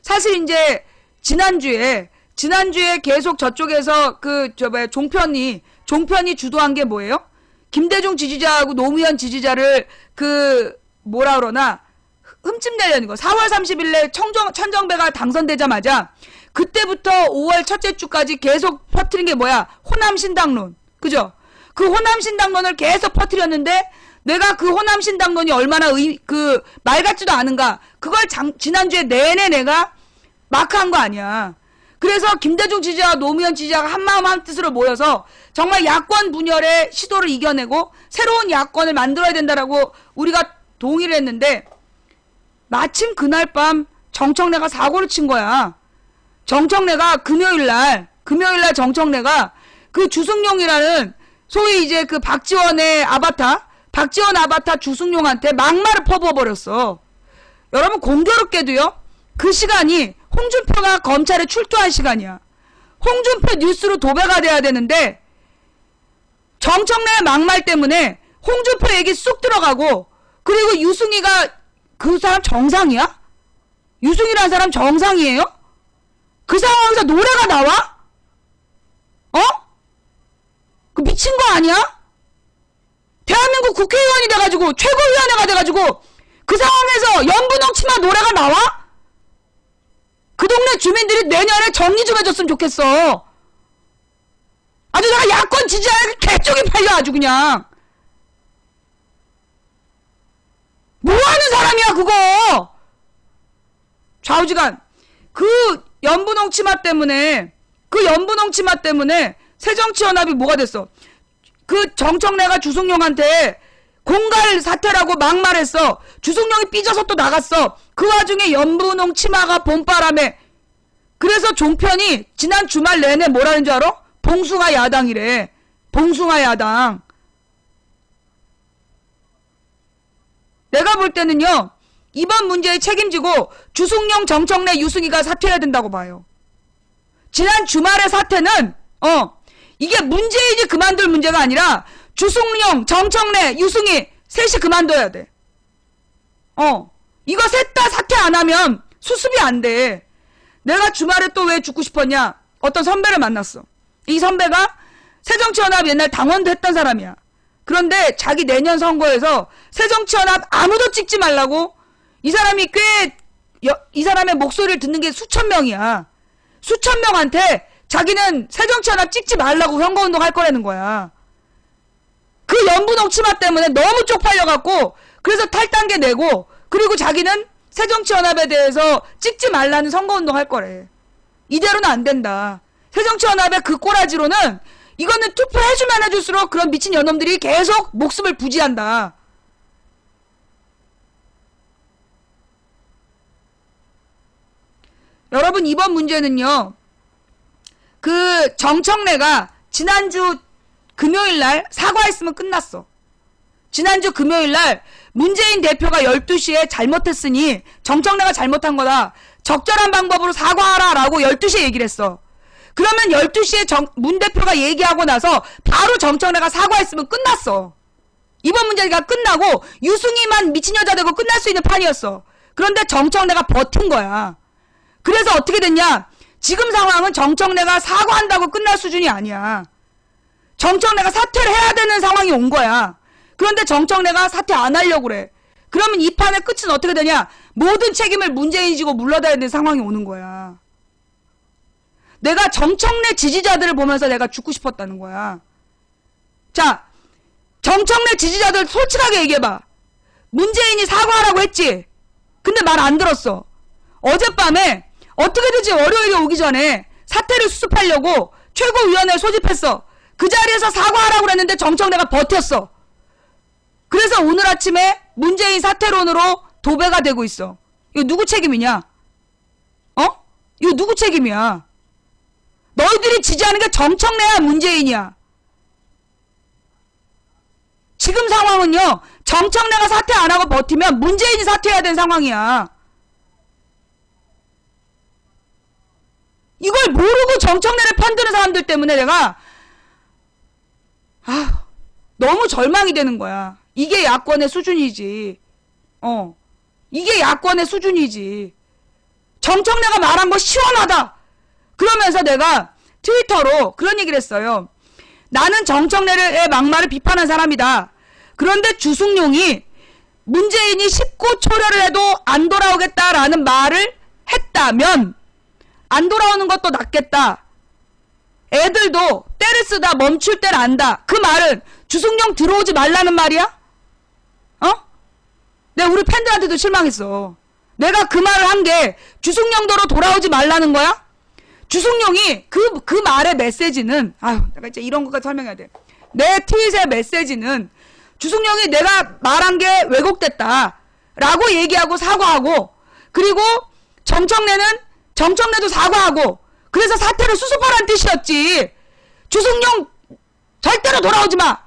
사실 이제 지난주에 계속 저쪽에서 종편이 주도한 게 뭐예요? 김대중 지지자하고 노무현 지지자를 뭐라 그러나 흠집내려는 거. 4월 30일에 천정배가 당선되자마자 그때부터 5월 첫째 주까지 계속 퍼뜨린 게 뭐야? 호남신당론. 그죠? 그 호남신당론을 계속 퍼뜨렸는데 내가 그 호남신당론이 얼마나 말 같지도 않은가. 그걸 지난주에 내내 내가 마크한 거 아니야. 그래서 김대중 지지자와 노무현 지지자가 한마음 한뜻으로 모여서 정말 야권 분열의 시도를 이겨내고 새로운 야권을 만들어야 된다라고 우리가 동의를 했는데 마침 그날 밤 정청래가 사고를 친 거야. 정청래가 금요일날 정청래가 그 주승용이라는 소위 이제 그 박지원 아바타 주승용한테 막말을 퍼부어버렸어. 여러분 공교롭게도요. 그 시간이 홍준표가 검찰에 출두한 시간이야. 홍준표 뉴스로 도배가 돼야 되는데 정청래의 막말 때문에 홍준표 얘기 쑥 들어가고 그리고 유승희가 그 사람 정상이야? 유승희라는 사람 정상이에요? 그 상황에서 노래가 나와? 그 미친 거 아니야? 대한민국 국회의원이 돼가지고 최고위원회가 돼가지고 그 상황에서 연분홍 치마 노래가 나와? 그 동네 주민들이 내년에 정리 좀 해줬으면 좋겠어. 아주 내가 야권 지지하는 개쪽이 팔려 아주 그냥. 뭐하는 사람이야 그거. 좌우지간 그 연분홍 치마 때문에 새정치연합이 뭐가 됐어. 그 정청래가 주승용한테 공갈 사태라고 막말했어. 주승용이 삐져서 또 나갔어. 그 와중에 연분홍 치마가 봄바람에. 그래서 종편이 지난 주말 내내 뭐라는 줄 알아? 봉숭아 야당이래. 봉숭아 야당. 내가 볼 때는요. 이번 문제에 책임지고 주승용, 정청래, 유승희가 사퇴해야 된다고 봐요. 지난 주말의 사태는 이게 문재인이 그만둘 문제가 아니라 주승용, 정청래, 유승희 셋이 그만둬야 돼. 이거 셋 다 사퇴 안 하면 수습이 안 돼. 내가 주말에 또 왜 죽고 싶었냐? 어떤 선배를 만났어. 이 선배가 새정치연합 옛날 당원도 했던 사람이야. 그런데 자기 내년 선거에서 새정치연합 아무도 찍지 말라고 이 사람이 이 사람의 목소리를 듣는 게 수천 명이야. 수천 명한테 자기는 새정치연합 찍지 말라고 선거운동 할 거라는 거야. 그 연분홍 치마 때문에 너무 쪽팔려갖고 그래서 탈당계 내고 그리고 자기는 새정치연합에 대해서 찍지 말라는 선거운동 할 거래. 이대로는 안 된다. 새정치연합의 그 꼬라지로는 이거는 투표해주면 해줄수록 그런 미친 연놈들이 계속 목숨을 부지한다. 여러분 이번 문제는요. 그 정청래가 지난주 금요일날 사과했으면 끝났어. 지난주 금요일날 문재인 대표가 12시에 잘못했으니 정청래가 잘못한 거다. 적절한 방법으로 사과하라 라고 12시에 얘기를 했어. 그러면 12시에 문 대표가 얘기하고 나서 바로 정청래가 사과했으면 끝났어. 이번 문제가 끝나고 유승희만 미친 여자 되고 끝날 수 있는 판이었어. 그런데 정청래가 버틴 거야. 그래서 어떻게 됐냐? 지금 상황은 정청래가 사과한다고 끝날 수준이 아니야. 정청래가 사퇴를 해야 되는 상황이 온 거야. 그런데 정청래가 사퇴 안 하려고 그래. 그러면 이 판의 끝은 어떻게 되냐? 모든 책임을 문재인이 지고 물러다야 되는 상황이 오는 거야. 내가 정청래 지지자들을 보면서 내가 죽고 싶었다는 거야. 자, 정청래 지지자들 솔직하게 얘기해봐. 문재인이 사과하라고 했지? 근데 말 안 들었어. 어젯밤에 어떻게든지 월요일에 오기 전에 사태를 수습하려고 최고위원회를 소집했어. 그 자리에서 사과하라고 그랬는데 정청래가 버텼어. 그래서 오늘 아침에 문재인 사퇴론으로 도배가 되고 있어. 이거 누구 책임이냐? 이거 누구 책임이야? 너희들이 지지하는 게 정청래야, 문재인이야? 지금 상황은요, 정청래가 사퇴 안 하고 버티면 문재인이 사퇴해야 되는 상황이야. 이걸 모르고 정청래를 편드는 사람들 때문에 내가 너무 절망이 되는 거야. 이게 야권의 수준이지. 이게 야권의 수준이지. 정청래가 말한 거 시원하다. 그러면서 내가 트위터로 그런 얘기를 했어요. 나는 정청래의 막말을 비판한 사람이다. 그런데 주승용이 문재인이 19초려를 해도 안 돌아오겠다라는 말을 했다면 안 돌아오는 것도 낫겠다. 애들도 때를 쓰다 멈출 때를 안다. 그 말은 주승용 들어오지 말라는 말이야? 내가 우리 팬들한테도 실망했어. 내가 그 말을 한 게 주승용도로 돌아오지 말라는 거야? 주승용이 그 말의 메시지는 내가 이제 이런 것까지 설명해야 돼. 내 트윗의 메시지는 주승용이 내가 말한 게 왜곡됐다 라고 얘기하고 사과하고, 그리고 정청래도 사과하고, 그래서 사태를 수습하라는 뜻이었지. 주승용 절대로 돌아오지 마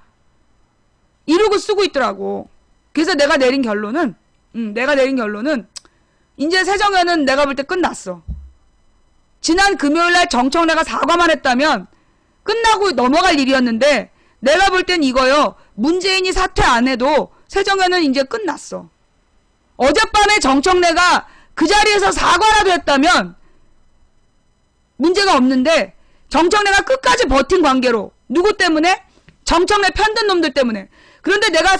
이러고 쓰고 있더라고. 그래서 내가 내린 결론은 이제 새정연은 내가 볼 때 끝났어. 지난 금요일날 정청래가 사과만 했다면 끝나고 넘어갈 일이었는데, 내가 볼 땐 이거요. 문재인이 사퇴 안 해도 새정연은 이제 끝났어. 어젯밤에 정청래가 그 자리에서 사과라도 했다면 문제가 없는데, 정청래가 끝까지 버틴 관계로, 누구 때문에? 정청래 편든 놈들 때문에. 그런데 내가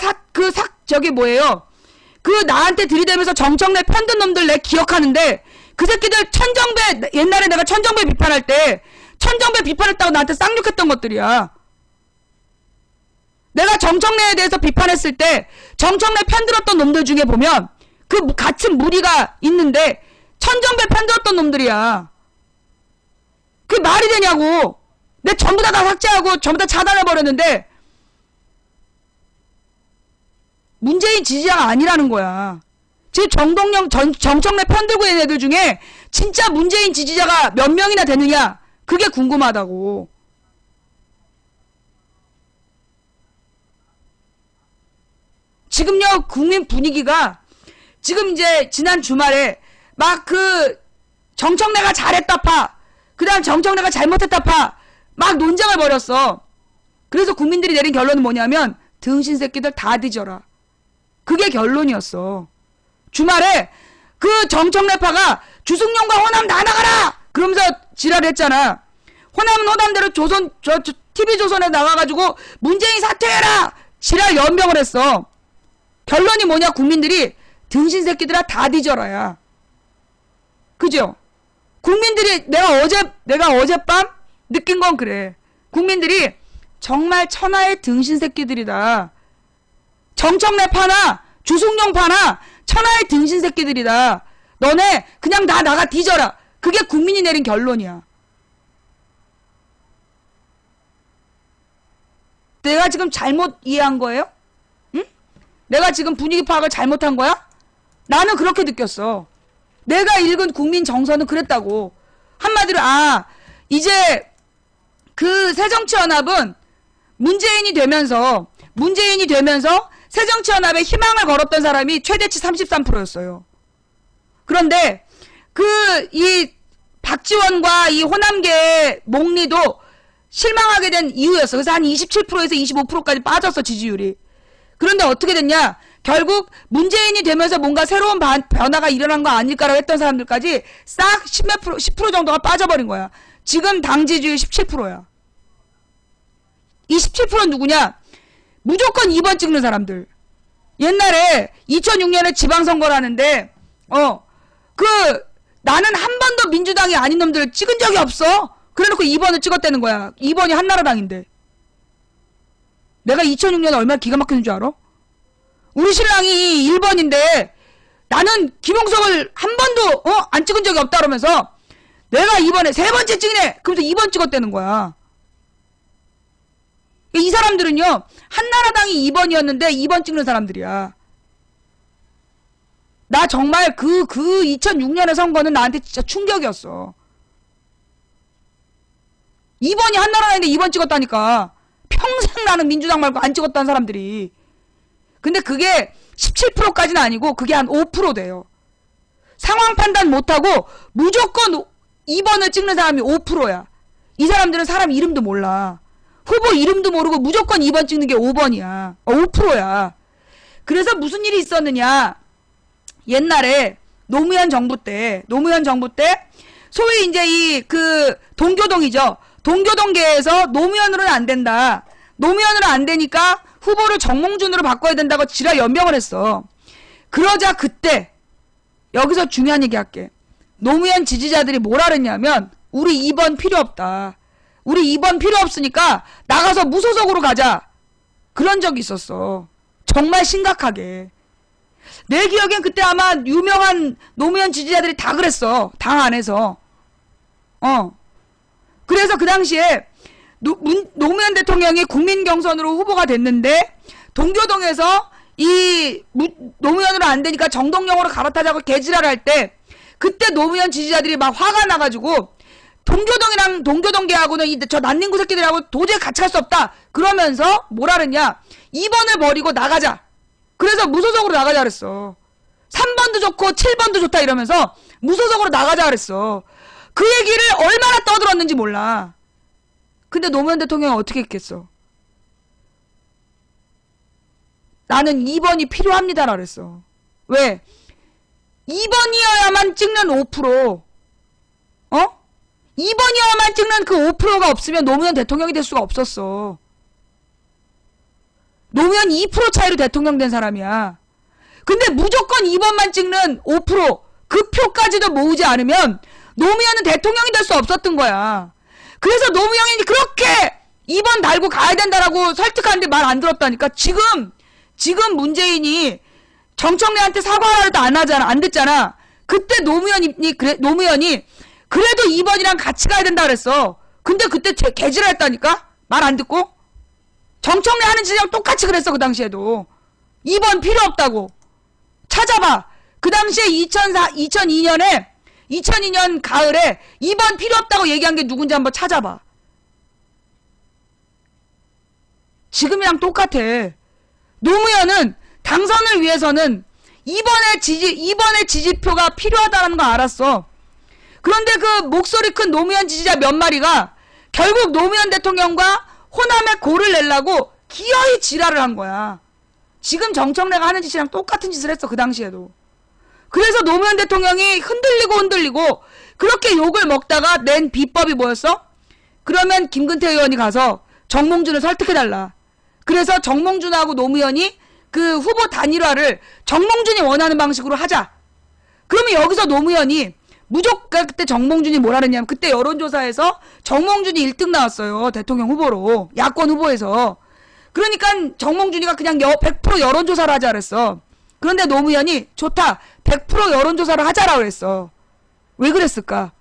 나한테 들이대면서 정청래 편든 놈들 내 기억하는데, 그 새끼들 천정배, 옛날에 내가 천정배 비판할 때 천정배 비판했다고 나한테 쌍욕했던 것들이야. 내가 정청래에 대해서 비판했을 때 정청래 편들었던 놈들 중에 보면 그 같은 무리가 있는데 천정배 편들었던 놈들이야. 그게 말이 되냐고. 내 전부 다 삭제하고 전부 다 차단해버렸는데 문재인 지지자가 아니라는 거야. 지금 정청래 편들고 있는 애들 중에 진짜 문재인 지지자가 몇 명이나 되느냐, 그게 궁금하다고. 지금요, 국민 분위기가 지금 이제 지난 주말에 막 정청래가 잘했다 파, 그 다음 정청래가 잘못했다 파, 막 논쟁을 벌였어. 그래서 국민들이 내린 결론은 뭐냐면 등신 새끼들 다 뒤져라. 그게 결론이었어. 주말에 그 정청래파가 주승용과 호남 다 나가라! 그러면서 지랄을 했잖아. 호남은 호남대로 TV조선에 나가가지고 문재인 사퇴해라! 지랄 연병을 했어. 결론이 뭐냐, 국민들이 등신 새끼들아 다 뒤져라야. 그죠? 국민들이 내가 어젯밤 느낀 건 그래. 국민들이 정말 천하의 등신 새끼들이다. 정청래 파나 주승용 파나 천하의 등신 새끼들이다. 너네 그냥 나가 뒤져라. 그게 국민이 내린 결론이야. 내가 지금 잘못 이해한 거예요? 응? 내가 지금 분위기 파악을 잘못한 거야? 나는 그렇게 느꼈어. 내가 읽은 국민 정서는 그랬다고. 한마디로 이제 그 새정치연합은 문재인이 되면서 새정치연합에 희망을 걸었던 사람이 최대치 33%였어요. 그런데 이 박지원과 이 호남계 목리도 실망하게 된 이유였어. 그래서 한 27%에서 25%까지 빠졌어, 지지율이. 그런데 어떻게 됐냐? 결국 문재인이 되면서 뭔가 새로운 변화가 일어난 거 아닐까라고 했던 사람들까지 싹 10% 정도가 빠져버린 거야. 지금 당 지지율 17%야. 이 17%는 누구냐? 무조건 2번 찍는 사람들. 옛날에 2006년에 지방선거를 하는데 나는 한 번도 민주당이 아닌 놈들을 찍은 적이 없어. 그래놓고 2번을 찍었다는 거야. 2번이 한나라당인데. 내가 2006년에 얼마나 기가 막히는 줄 알아? 우리 신랑이 1번인데 나는 김용석을 한 번도 안 찍은 적이 없다 그러면서 내가 이번에 3번째 찍네. 그러면서 2번 찍었다는 거야. 이 사람들은요, 한나라당이 2번이었는데 2번 찍는 사람들이야. 나 정말 그 2006년의 선거는 나한테 진짜 충격이었어. 2번이 한나라당인데 2번 찍었다니까. 평생 나는 민주당 말고 안 찍었다는 사람들이. 근데 그게 17%까지는 아니고 그게 한 5% 돼요. 상황 판단 못하고 무조건 2번을 찍는 사람이 5%야. 이 사람들은 사람 이름도 몰라. 후보 이름도 모르고 무조건 2번 찍는 게 5번이야. 5%야. 그래서 무슨 일이 있었느냐. 옛날에 노무현 정부 때 소위 이제 동교동이죠. 동교동계에서 노무현으로는 안 된다. 노무현으로 안 되니까 후보를 정몽준으로 바꿔야 된다고 지랄 연명을 했어. 그러자 그때 여기서 중요한 얘기 할게. 노무현 지지자들이 뭐라 그랬냐면 우리 2번 필요 없다. 우리 2번 필요 없으니까 나가서 무소속으로 가자. 그런 적이 있었어. 정말 심각하게. 내 기억엔 그때 아마 유명한 노무현 지지자들이 다 그랬어. 당 안에서. 그래서 그 당시에 노무현 대통령이 국민 경선으로 후보가 됐는데 동교동에서 노무현으로 안 되니까 정동영으로 갈아타자고 개지랄 할 때 그때 노무현 지지자들이 막 화가 나가지고 동교동이랑 동교동계하고는 저 난닝구 새끼들하고 도저히 같이 갈 수 없다. 그러면서 뭐라 그랬냐. 2번을 버리고 나가자. 그래서 무소속으로 나가자 그랬어. 3번도 좋고 7번도 좋다 이러면서 무소속으로 나가자 그랬어. 그 얘기를 얼마나 떠들었는지 몰라. 근데 노무현 대통령이 어떻게 했겠어. 나는 2번이 필요합니다라 그랬어. 왜? 2번이어야만 찍는 5%. 2번이어야만 찍는 그 5%가 없으면 노무현 대통령이 될 수가 없었어. 노무현 2% 차이로 대통령 된 사람이야. 근데 무조건 2번만 찍는 5%, 그 표까지도 모으지 않으면 노무현은 대통령이 될 수 없었던 거야. 그래서 노무현이 그렇게 2번 달고 가야 된다라고 설득하는데 말 안 들었다니까. 지금 문재인이 정청래한테 사과를 또 안 듣잖아. 그때 노무현이 그래도 2번이랑 같이 가야 된다 그랬어. 근데 그때 개지랄 했다니까? 말 안 듣고? 정청래 하는 짓이랑 똑같이 그랬어. 그 당시에도 2번 필요 없다고. 찾아봐. 그 당시에 2002년 가을에 2번 필요 없다고 얘기한 게 누군지 한번 찾아봐. 지금이랑 똑같아. 노무현은 당선을 위해서는 2번의 지지표가 필요하다는 거 알았어. 그런데 그 목소리 큰 노무현 지지자 몇 마리가 결국 노무현 대통령과 호남에 골을 내려고 기어이 지랄을 한 거야. 지금 정청래가 하는 짓이랑 똑같은 짓을 했어. 그 당시에도. 그래서 노무현 대통령이 흔들리고 그렇게 욕을 먹다가 낸 비법이 뭐였어? 그러면 김근태 의원이 가서 정몽준을 설득해달라. 그래서 정몽준하고 노무현이 그 후보 단일화를 정몽준이 원하는 방식으로 하자. 그러면 여기서 노무현이 무조건 그때 정몽준이 뭐라 그랬냐면 그때 여론조사에서 정몽준이 1등 나왔어요. 대통령 후보로. 야권 후보에서. 그러니까 정몽준이가 그냥 100% 여론조사를 하자 그랬어. 그런데 노무현이 좋다. 100% 여론조사를 하자라고 그랬어. 왜 그랬을까?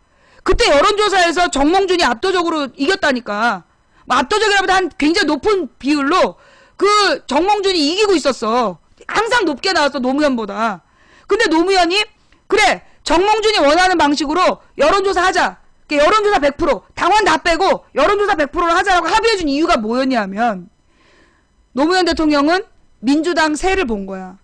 그때 여론조사에서 정몽준이 압도적으로 이겼다니까. 압도적이라보다 한 굉장히 높은 비율로 그 정몽준이 이기고 있었어. 항상 높게 나왔어. 노무현보다. 근데 노무현이 그래. 정몽준이 원하는 방식으로 여론조사 하자. 여론조사 100%. 당원 다 빼고 여론조사 100%를 하자라고 합의해준 이유가 뭐였냐면 노무현 대통령은 민주당 세를 본 거야.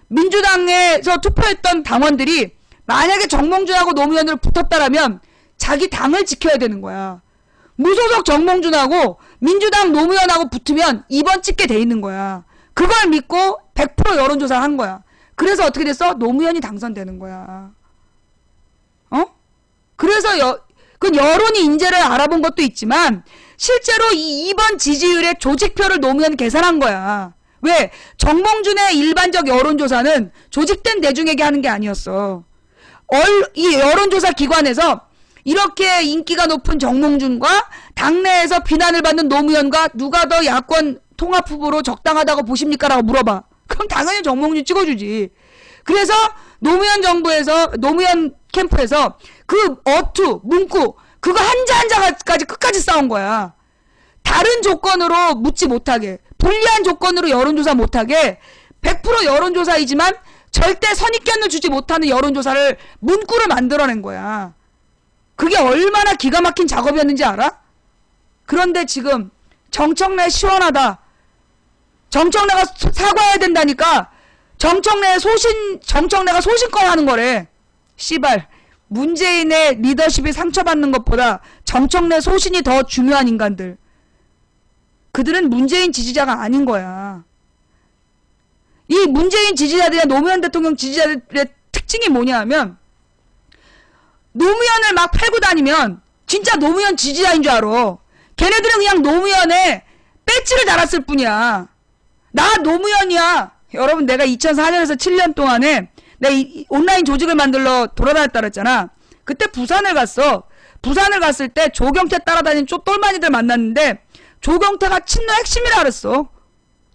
민주당에서 투표했던 당원들이 만약에 정몽준하고 노무현으로 붙었다라면 자기 당을 지켜야 되는 거야. 무소속 정몽준하고 민주당 노무현하고 붙으면 2번 찍게 돼 있는 거야. 그걸 믿고 100% 여론조사를 한 거야. 그래서 어떻게 됐어? 노무현이 당선되는 거야. 그래서 그 여론이 인재를 알아본 것도 있지만 실제로 이 2번 지지율의 조직표를 노무현 계산한 거야. 왜? 정몽준의 일반적 여론조사는 조직된 대중에게 하는 게 아니었어. 이 여론조사 기관에서 이렇게 인기가 높은 정몽준과 당내에서 비난을 받는 노무현과 누가 더 야권 통합후보로 적당하다고 보십니까? 라고 물어봐. 그럼 당연히 정몽준 찍어주지. 그래서 노무현 캠프에서 그 문구 그거 한자한자까지 끝까지 싸운 거야. 다른 조건으로 묻지 못하게, 불리한 조건으로 여론조사 못하게 100% 여론조사이지만 절대 선입견을 주지 못하는 여론조사를 문구를 만들어낸 거야. 그게 얼마나 기가 막힌 작업이었는지 알아? 그런데 지금 정청래 시원하다. 정청래가 사과해야 된다니까. 정청래가 소신껏 하는 거래. 씨발. 문재인의 리더십이 상처받는 것보다 정청래 소신이 더 중요한 인간들. 그들은 문재인 지지자가 아닌 거야. 이 문재인 지지자들이나 노무현 대통령 지지자들의 특징이 뭐냐 하면 노무현을 막 팔고 다니면 진짜 노무현 지지자인 줄 알아. 걔네들은 그냥 노무현에 배지를 달았을 뿐이야. 나 노무현이야. 여러분 내가 2004년에서 7년 동안에 내가 온라인 조직을 만들러 돌아다녔다 그랬잖아. 그때 부산을 갔어. 부산을 갔을 때 조경태 따라다니는 똘마니들 만났는데 조경태가 친노 핵심이라 그랬어.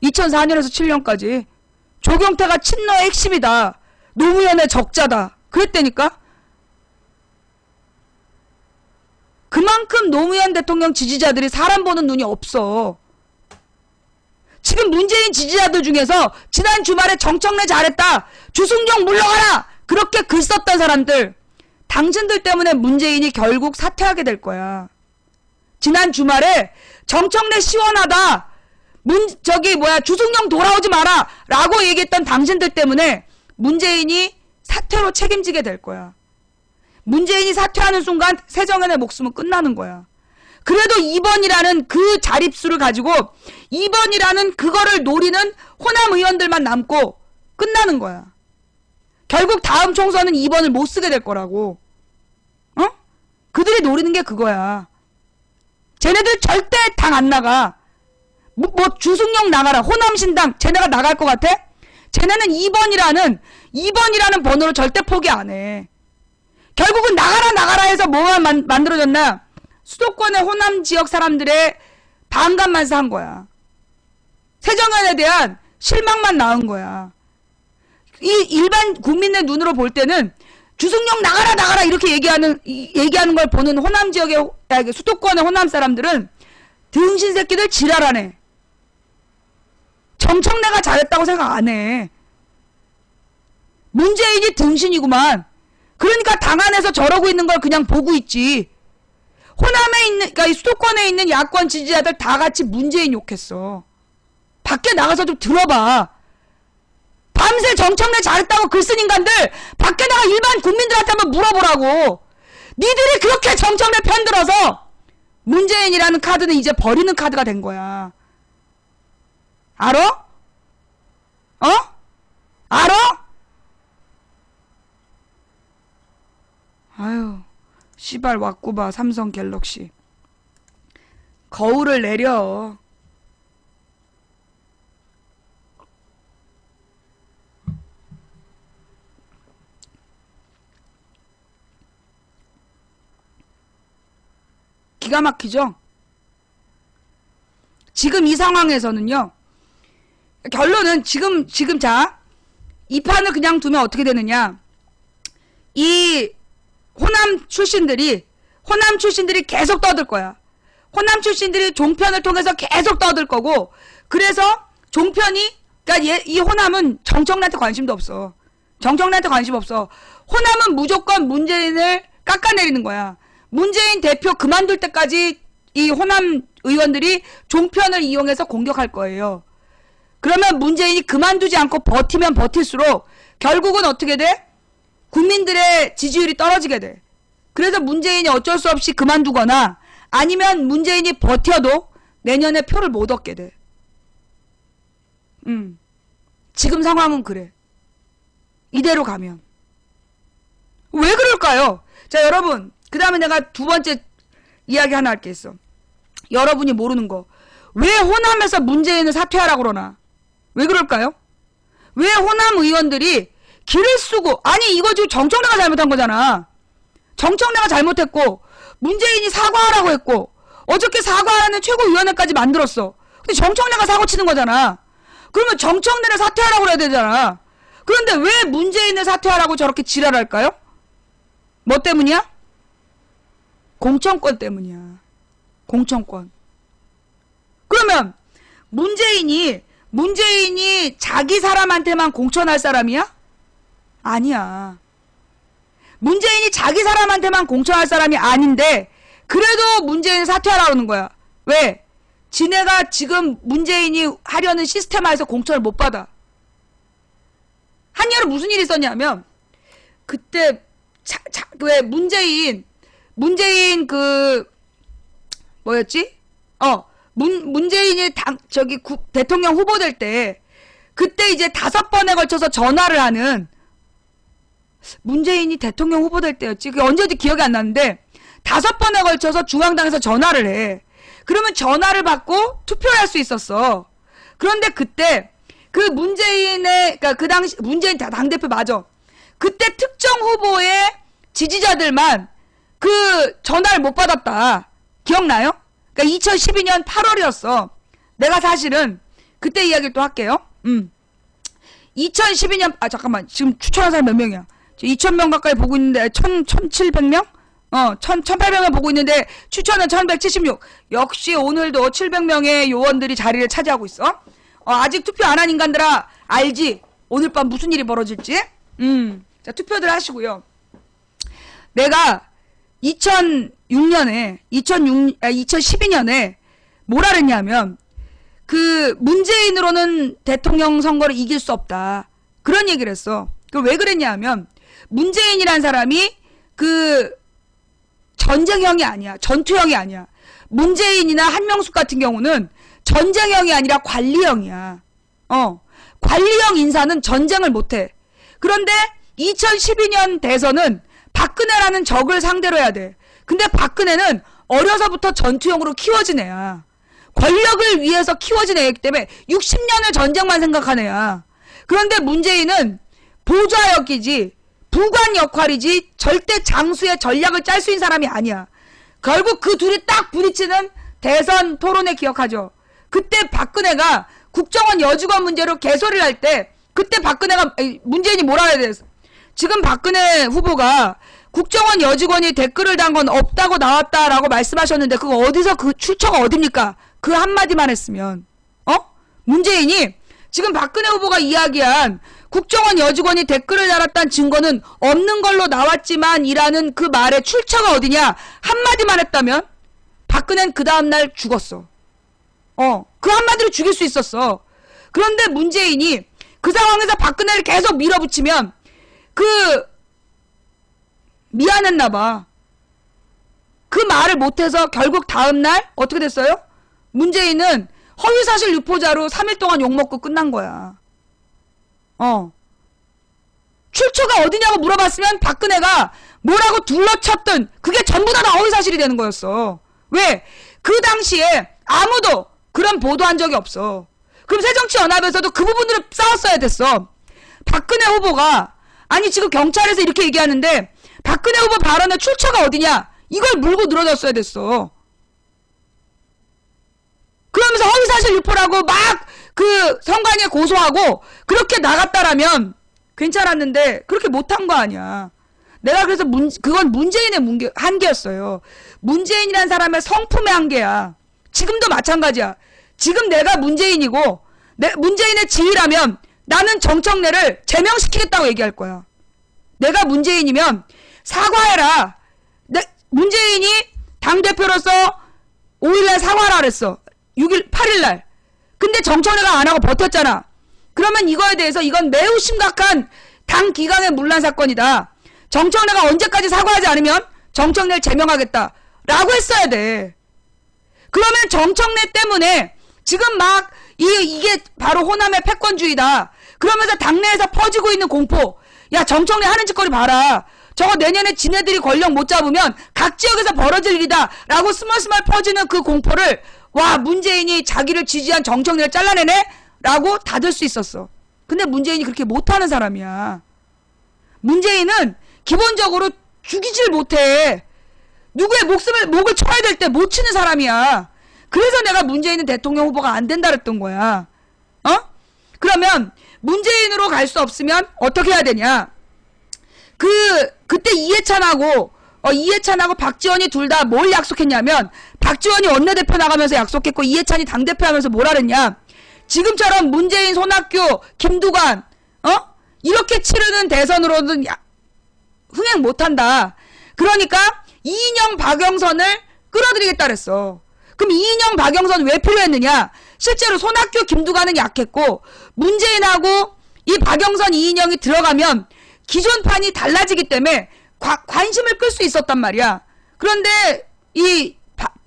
2004년에서 7년까지. 조경태가 친노의 핵심이다. 노무현의 적자다. 그랬다니까? 그만큼 노무현 대통령 지지자들이 사람 보는 눈이 없어. 지금 문재인 지지자들 중에서 지난 주말에 정청래 잘했다. 주승용 물러가라. 그렇게 글 썼던 사람들. 당신들 때문에 문재인이 결국 사퇴하게 될 거야. 지난 주말에 정청래 시원하다. 주승용 돌아오지 마라. 라고 얘기했던 당신들 때문에 문재인이 사퇴로 책임지게 될 거야. 문재인이 사퇴하는 순간 새정연의 목숨은 끝나는 거야. 그래도 2번이라는 그 자립수를 가지고 2번이라는 그거를 노리는 호남 의원들만 남고 끝나는 거야. 결국 다음 총선은 2번을 못 쓰게 될 거라고. 어? 그들이 노리는 게 그거야. 쟤네들 절대 당 안 나가. 주승용 나가라. 호남신당 쟤네가 나갈 것 같아? 쟤네는 2번이라는 번호를 절대 포기 안 해. 결국은 나가라 해서 뭐만 만들어졌나? 수도권의 호남 지역 사람들의 반감만 산 거야. 새정연에 대한 실망만 낳은 거야. 이 일반 국민의 눈으로 볼 때는 주승용 나가라 이렇게 얘기하는 걸 보는 호남 지역의 수도권의 호남 사람들은 등신 새끼들 지랄하네. 정청래가 잘했다고 생각 안 해. 문재인이 등신이구만. 그러니까 당 안에서 저러고 있는 걸 그냥 보고 있지. 호남에 있는, 그러니까 수도권에 있는 야권 지지자들 다 같이 문재인 욕했어. 밖에 나가서 좀 들어봐. 밤새 정청래 잘했다고 글 쓴 인간들 밖에 나가 일반 국민들한테 한번 물어보라고. 니들이 그렇게 정청래 편들어서 문재인이라는 카드는 이제 버리는 카드가 된 거야. 알어? 어? 알어? 아유, 씨발 왔구봐. 삼성 갤럭시. 거울을 내려. 기가 막히죠? 지금 이 상황에서는요. 결론은 지금 자, 이 판을 그냥 두면 어떻게 되느냐. 이 호남 출신들이 계속 떠들 거야. 호남 출신들이 종편을 통해서 계속 떠들 거고, 그래서 종편이, 그러니까 이 호남은 정청래한테 관심도 없어. 정청래한테 관심 없어. 호남은 무조건 문재인을 깎아내리는 거야. 문재인 대표 그만둘 때까지 이 호남 의원들이 종편을 이용해서 공격할 거예요. 그러면 문재인이 그만두지 않고 버티면 버틸수록 결국은 어떻게 돼? 국민들의 지지율이 떨어지게 돼. 그래서 문재인이 어쩔 수 없이 그만두거나 아니면 문재인이 버텨도 내년에 표를 못 얻게 돼. 지금 상황은 그래. 이대로 가면. 왜 그럴까요? 자, 여러분. 그 다음에 내가 두 번째 이야기 하나 할 게 있어. 여러분이 모르는 거. 왜 호남에서 문재인을 사퇴하라고 그러나? 왜 그럴까요? 왜 호남 의원들이 길을 쓰고, 아니 이거 지금 정청래가 잘못한 거잖아. 정청래가 잘못했고 문재인이 사과하라고 했고 어저께 사과하는 최고위원회까지 만들었어. 근데 정청래가 사고 치는 거잖아. 그러면 정청래를 사퇴하라고 해야 되잖아. 그런데 왜 문재인을 사퇴하라고 저렇게 지랄할까요? 뭐 때문이야? 공천권 때문이야. 공천권. 그러면 문재인이 자기 사람한테만 공천할 사람이야? 아니야. 문재인이 자기 사람한테만 공천할 사람이 아닌데 그래도 문재인 사퇴하라고 하는 거야. 왜? 지네가 지금 문재인이 하려는 시스템화에서 공천을 못 받아. 한여름 무슨 일이 있었냐면 그때 왜 문재인 그 뭐였지? 문재인이 대통령 후보 될 때 그때 이제 5번에 걸쳐서 전화를 하는 문재인이 대통령 후보 될 때였지. 그게 언제인지 기억이 안 나는데 5번에 걸쳐서 중앙당에서 전화를 해. 그러면 전화를 받고 투표를 할 수 있었어. 그런데 그때 그 문재인의 그러니까 그 당시 문재인 당대표 맞아. 그때 특정 후보의 지지자들만 그 전화를 못 받았다. 기억나요? 그러니까 2012년 8월이었어. 내가 사실은 그때 이야기를 또 할게요. 2012년 잠깐만 지금 추천한 사람 몇 명이야? 2,000명 가까이 보고 있는데 1,700명? 1,800명 보고 있는데 추천은 1,176. 역시 오늘도 700명의 요원들이 자리를 차지하고 있어. 아직 투표 안 한 인간들아 알지? 오늘 밤 무슨 일이 벌어질지? 자 투표들 하시고요. 내가 2012년에 뭐라 그랬냐면 그 문재인으로는 대통령 선거를 이길 수 없다. 그런 얘기를 했어. 그 왜 그랬냐 하면 문재인이란 사람이 그 전쟁형이 아니야. 전투형이 아니야. 문재인이나 한명숙 같은 경우는 전쟁형이 아니라 관리형이야. 관리형 인사는 전쟁을 못해. 그런데 2012년 대선은 박근혜라는 적을 상대로 해야 돼. 근데 박근혜는 어려서부터 전투형으로 키워진 애야. 권력을 위해서 키워진 애이기 때문에 60년을 전쟁만 생각한 애야. 그런데 문재인은 보좌역이지 부관 역할이지 절대 장수의 전략을 짤 수 있는 사람이 아니야. 결국 그 둘이 딱 부딪히는 대선 토론회 기억하죠. 그때 박근혜가 국정원 여직원 문제로 개소리를 할 때 그때 문재인이 뭐라 해야 돼? 지금 박근혜 후보가 국정원 여직원이 댓글을 단 건 없다고 나왔다라고 말씀하셨는데 그거 어디서 그 출처가 어딥니까? 그 한마디만 했으면 문재인이 지금 박근혜 후보가 이야기한 국정원 여직원이 댓글을 달았다는 증거는 없는 걸로 나왔지만 이라는 그 말의 출처가 어디냐 한마디만 했다면 박근혜는 그 다음날 죽었어. 그 한마디로 죽일 수 있었어. 그런데 문재인이 그 상황에서 박근혜를 계속 밀어붙이면 미안했나봐. 그 말을 못해서 결국 다음날 어떻게 됐어요? 문재인은 허위사실 유포자로 3일 동안 욕먹고 끝난 거야. 출처가 어디냐고 물어봤으면 박근혜가 뭐라고 둘러쳤든 그게 전부 다 허위사실이 되는 거였어. 왜? 그 당시에 아무도 그런 보도한 적이 없어. 그럼 새정치연합에서도 그 부분으로 싸웠어야 됐어. 박근혜 후보가 아니 지금 경찰에서 이렇게 얘기하는데 박근혜 후보 발언의 출처가 어디냐 이걸 물고 늘어졌어야 됐어. 그러면서 허위사실 유포라고 막 그 선관위에 고소하고 그렇게 나갔다라면 괜찮았는데 그렇게 못한 거 아니야. 내가 그래서 그건 문재인의 한계였어요. 문재인이란 사람의 성품의 한계야. 지금도 마찬가지야. 지금 내가 문재인이고 문재인의 지위라면 나는 정청래를 제명시키겠다고 얘기할 거야. 내가 문재인이면 사과해라. 문재인이 당대표로서 5일날 사과하라 그랬어. 8일날. 근데 정청래가 안 하고 버텼잖아. 그러면 이거에 대해서 이건 매우 심각한 당 기강의 문란 사건이다. 정청래가 언제까지 사과하지 않으면 정청래를 제명하겠다. 라고 했어야 돼. 그러면 정청래 때문에 지금 막 이게 바로 호남의 패권주의다. 그러면서 당내에서 퍼지고 있는 공포. 야 정청래 하는 짓거리 봐라. 저거 내년에 지네들이 권력 못 잡으면 각 지역에서 벌어질 일이다. 라고 스멀스멀 퍼지는 그 공포를 와 문재인이 자기를 지지한 정청래를 잘라내네? 라고 닫을 수 있었어. 근데 문재인이 그렇게 못하는 사람이야. 문재인은 기본적으로 죽이질 못해. 누구의 목을 쳐야 될 때 못 치는 사람이야. 그래서 내가 문재인은 대통령 후보가 안 된다 그랬던 거야. 그러면 문재인으로 갈 수 없으면 어떻게 해야 되냐. 그때 이해찬하고 박지원이 둘 다 뭘 약속했냐면 박지원이 원내대표 나가면서 약속했고 이해찬이 당대표 하면서 뭐라 그랬냐. 지금처럼 문재인, 손학규, 김두관 이렇게 치르는 대선으로는 흥행 못한다. 그러니까 이인영, 박영선을 끌어들이겠다 그랬어. 그럼 이인영, 박영선 왜 필요했느냐? 실제로 손학규, 김두관은 약했고 문재인하고 이 박영선, 이인영이 들어가면 기존 판이 달라지기 때문에 관심을 끌 수 있었단 말이야. 그런데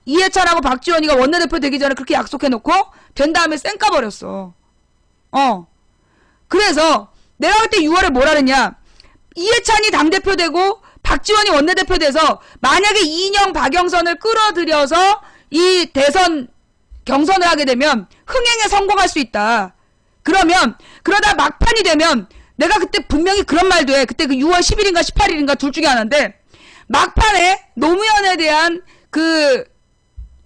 이해찬하고 박지원이가 원내대표 되기 전에 그렇게 약속해놓고 된 다음에 쌩 까버렸어. 그래서 내가 그때 6월에 뭐라 그랬냐? 이해찬이 당대표 되고 박지원이 원내대표 돼서 만약에 이인영, 박영선을 끌어들여서 이 대선 경선을 하게 되면 흥행에 성공할 수 있다. 그러다 막판이 되면 내가 그때 분명히 그런 말도 해. 그때 그 6월 10일인가 18일인가 둘 중에 하나인데 막판에 노무현에 대한 그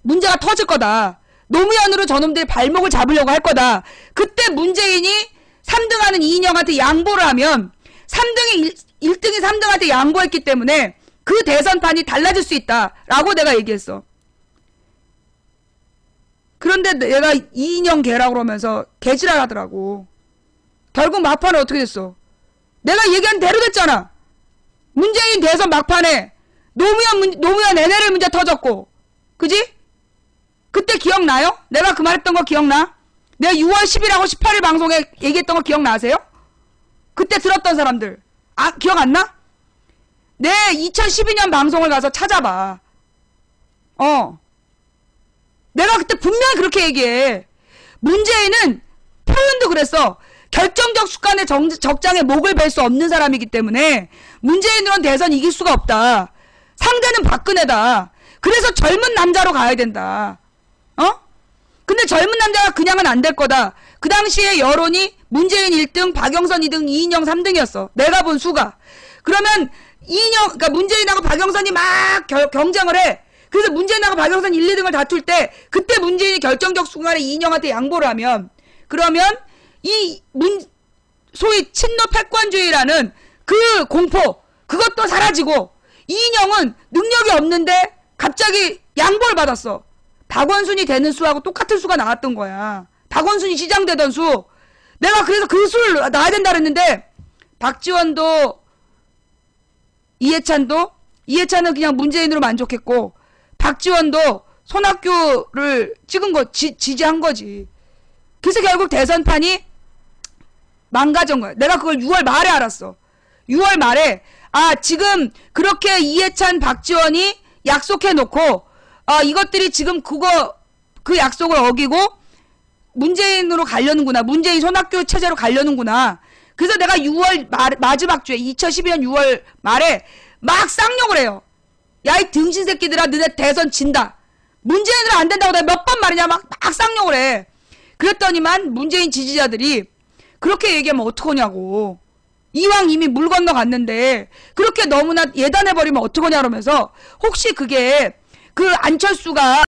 문제가 터질 거다. 노무현으로 저놈들이 발목을 잡으려고 할 거다. 그때 문재인이 3등하는 이인영한테 양보를 하면 1등이 3등한테 양보했기 때문에 그 대선판이 달라질 수 있다라고 내가 얘기했어. 그런데 내가 이인영 개라고 그러면서 개지랄 하더라고. 결국 막판에 어떻게 됐어? 내가 얘기한 대로 됐잖아. 문재인 대선 막판에 노무현 NLL 문제 터졌고, 그지? 그때 기억나요? 내가 그 말했던 거 기억나? 내가 6월 10일하고 18일 방송에 얘기했던 거 기억나세요? 그때 들었던 사람들. 기억 안 나? 내 2012년 방송을 가서 찾아봐. 내가 그때 분명히 그렇게 얘기해. 문재인은 표현도 그랬어. 결정적 순간에 적장에 목을 벨 수 없는 사람이기 때문에 문재인으로는 대선 이길 수가 없다. 상대는 박근혜다. 그래서 젊은 남자로 가야 된다. 근데 젊은 남자가 그냥은 안 될 거다. 그 당시에 여론이 문재인 1등, 박영선 2등, 이인영 3등이었어. 내가 본 수가. 그러면 그러니까 문재인하고 박영선이 막 경쟁을 해. 그래서 문재인하고 박영선 1, 2등을 다툴 때 그때 문재인이 결정적 순간에 이인영한테 양보를 하면 그러면 소위 친노 패권주의라는 그 공포 그것도 사라지고 이인영은 능력이 없는데 갑자기 양보를 받았어. 박원순이 되는 수하고 똑같은 수가 나왔던 거야. 박원순이 시장 되던 수. 내가 그래서 그 수를 놔야 된다 그랬는데 박지원도 이해찬은 그냥 문재인으로 만족했고 박지원도 손학규를 찍은 거 지지한 거지. 그래서 결국 대선판이 망가진 거야. 내가 그걸 6월 말에 알았어. 6월 말에 지금 그렇게 이해찬, 박지원이 약속해놓고 이것들이 지금 그 약속을 어기고 문재인으로 가려는구나. 문재인 손학규 체제로 가려는구나. 그래서 내가 6월 마지막 주에 2012년 6월 말에 막 쌍욕을 해요. 야, 이 등신 새끼들아, 너네 대선 진다. 문재인으로 안 된다고 내가 몇 번 말이냐 막 쌍욕을 해. 그랬더니만 문재인 지지자들이 그렇게 얘기하면 어떡하냐고. 이왕 이미 물 건너갔는데 그렇게 너무나 예단해버리면 어떡하냐 그러면서 혹시 그게 그 안철수가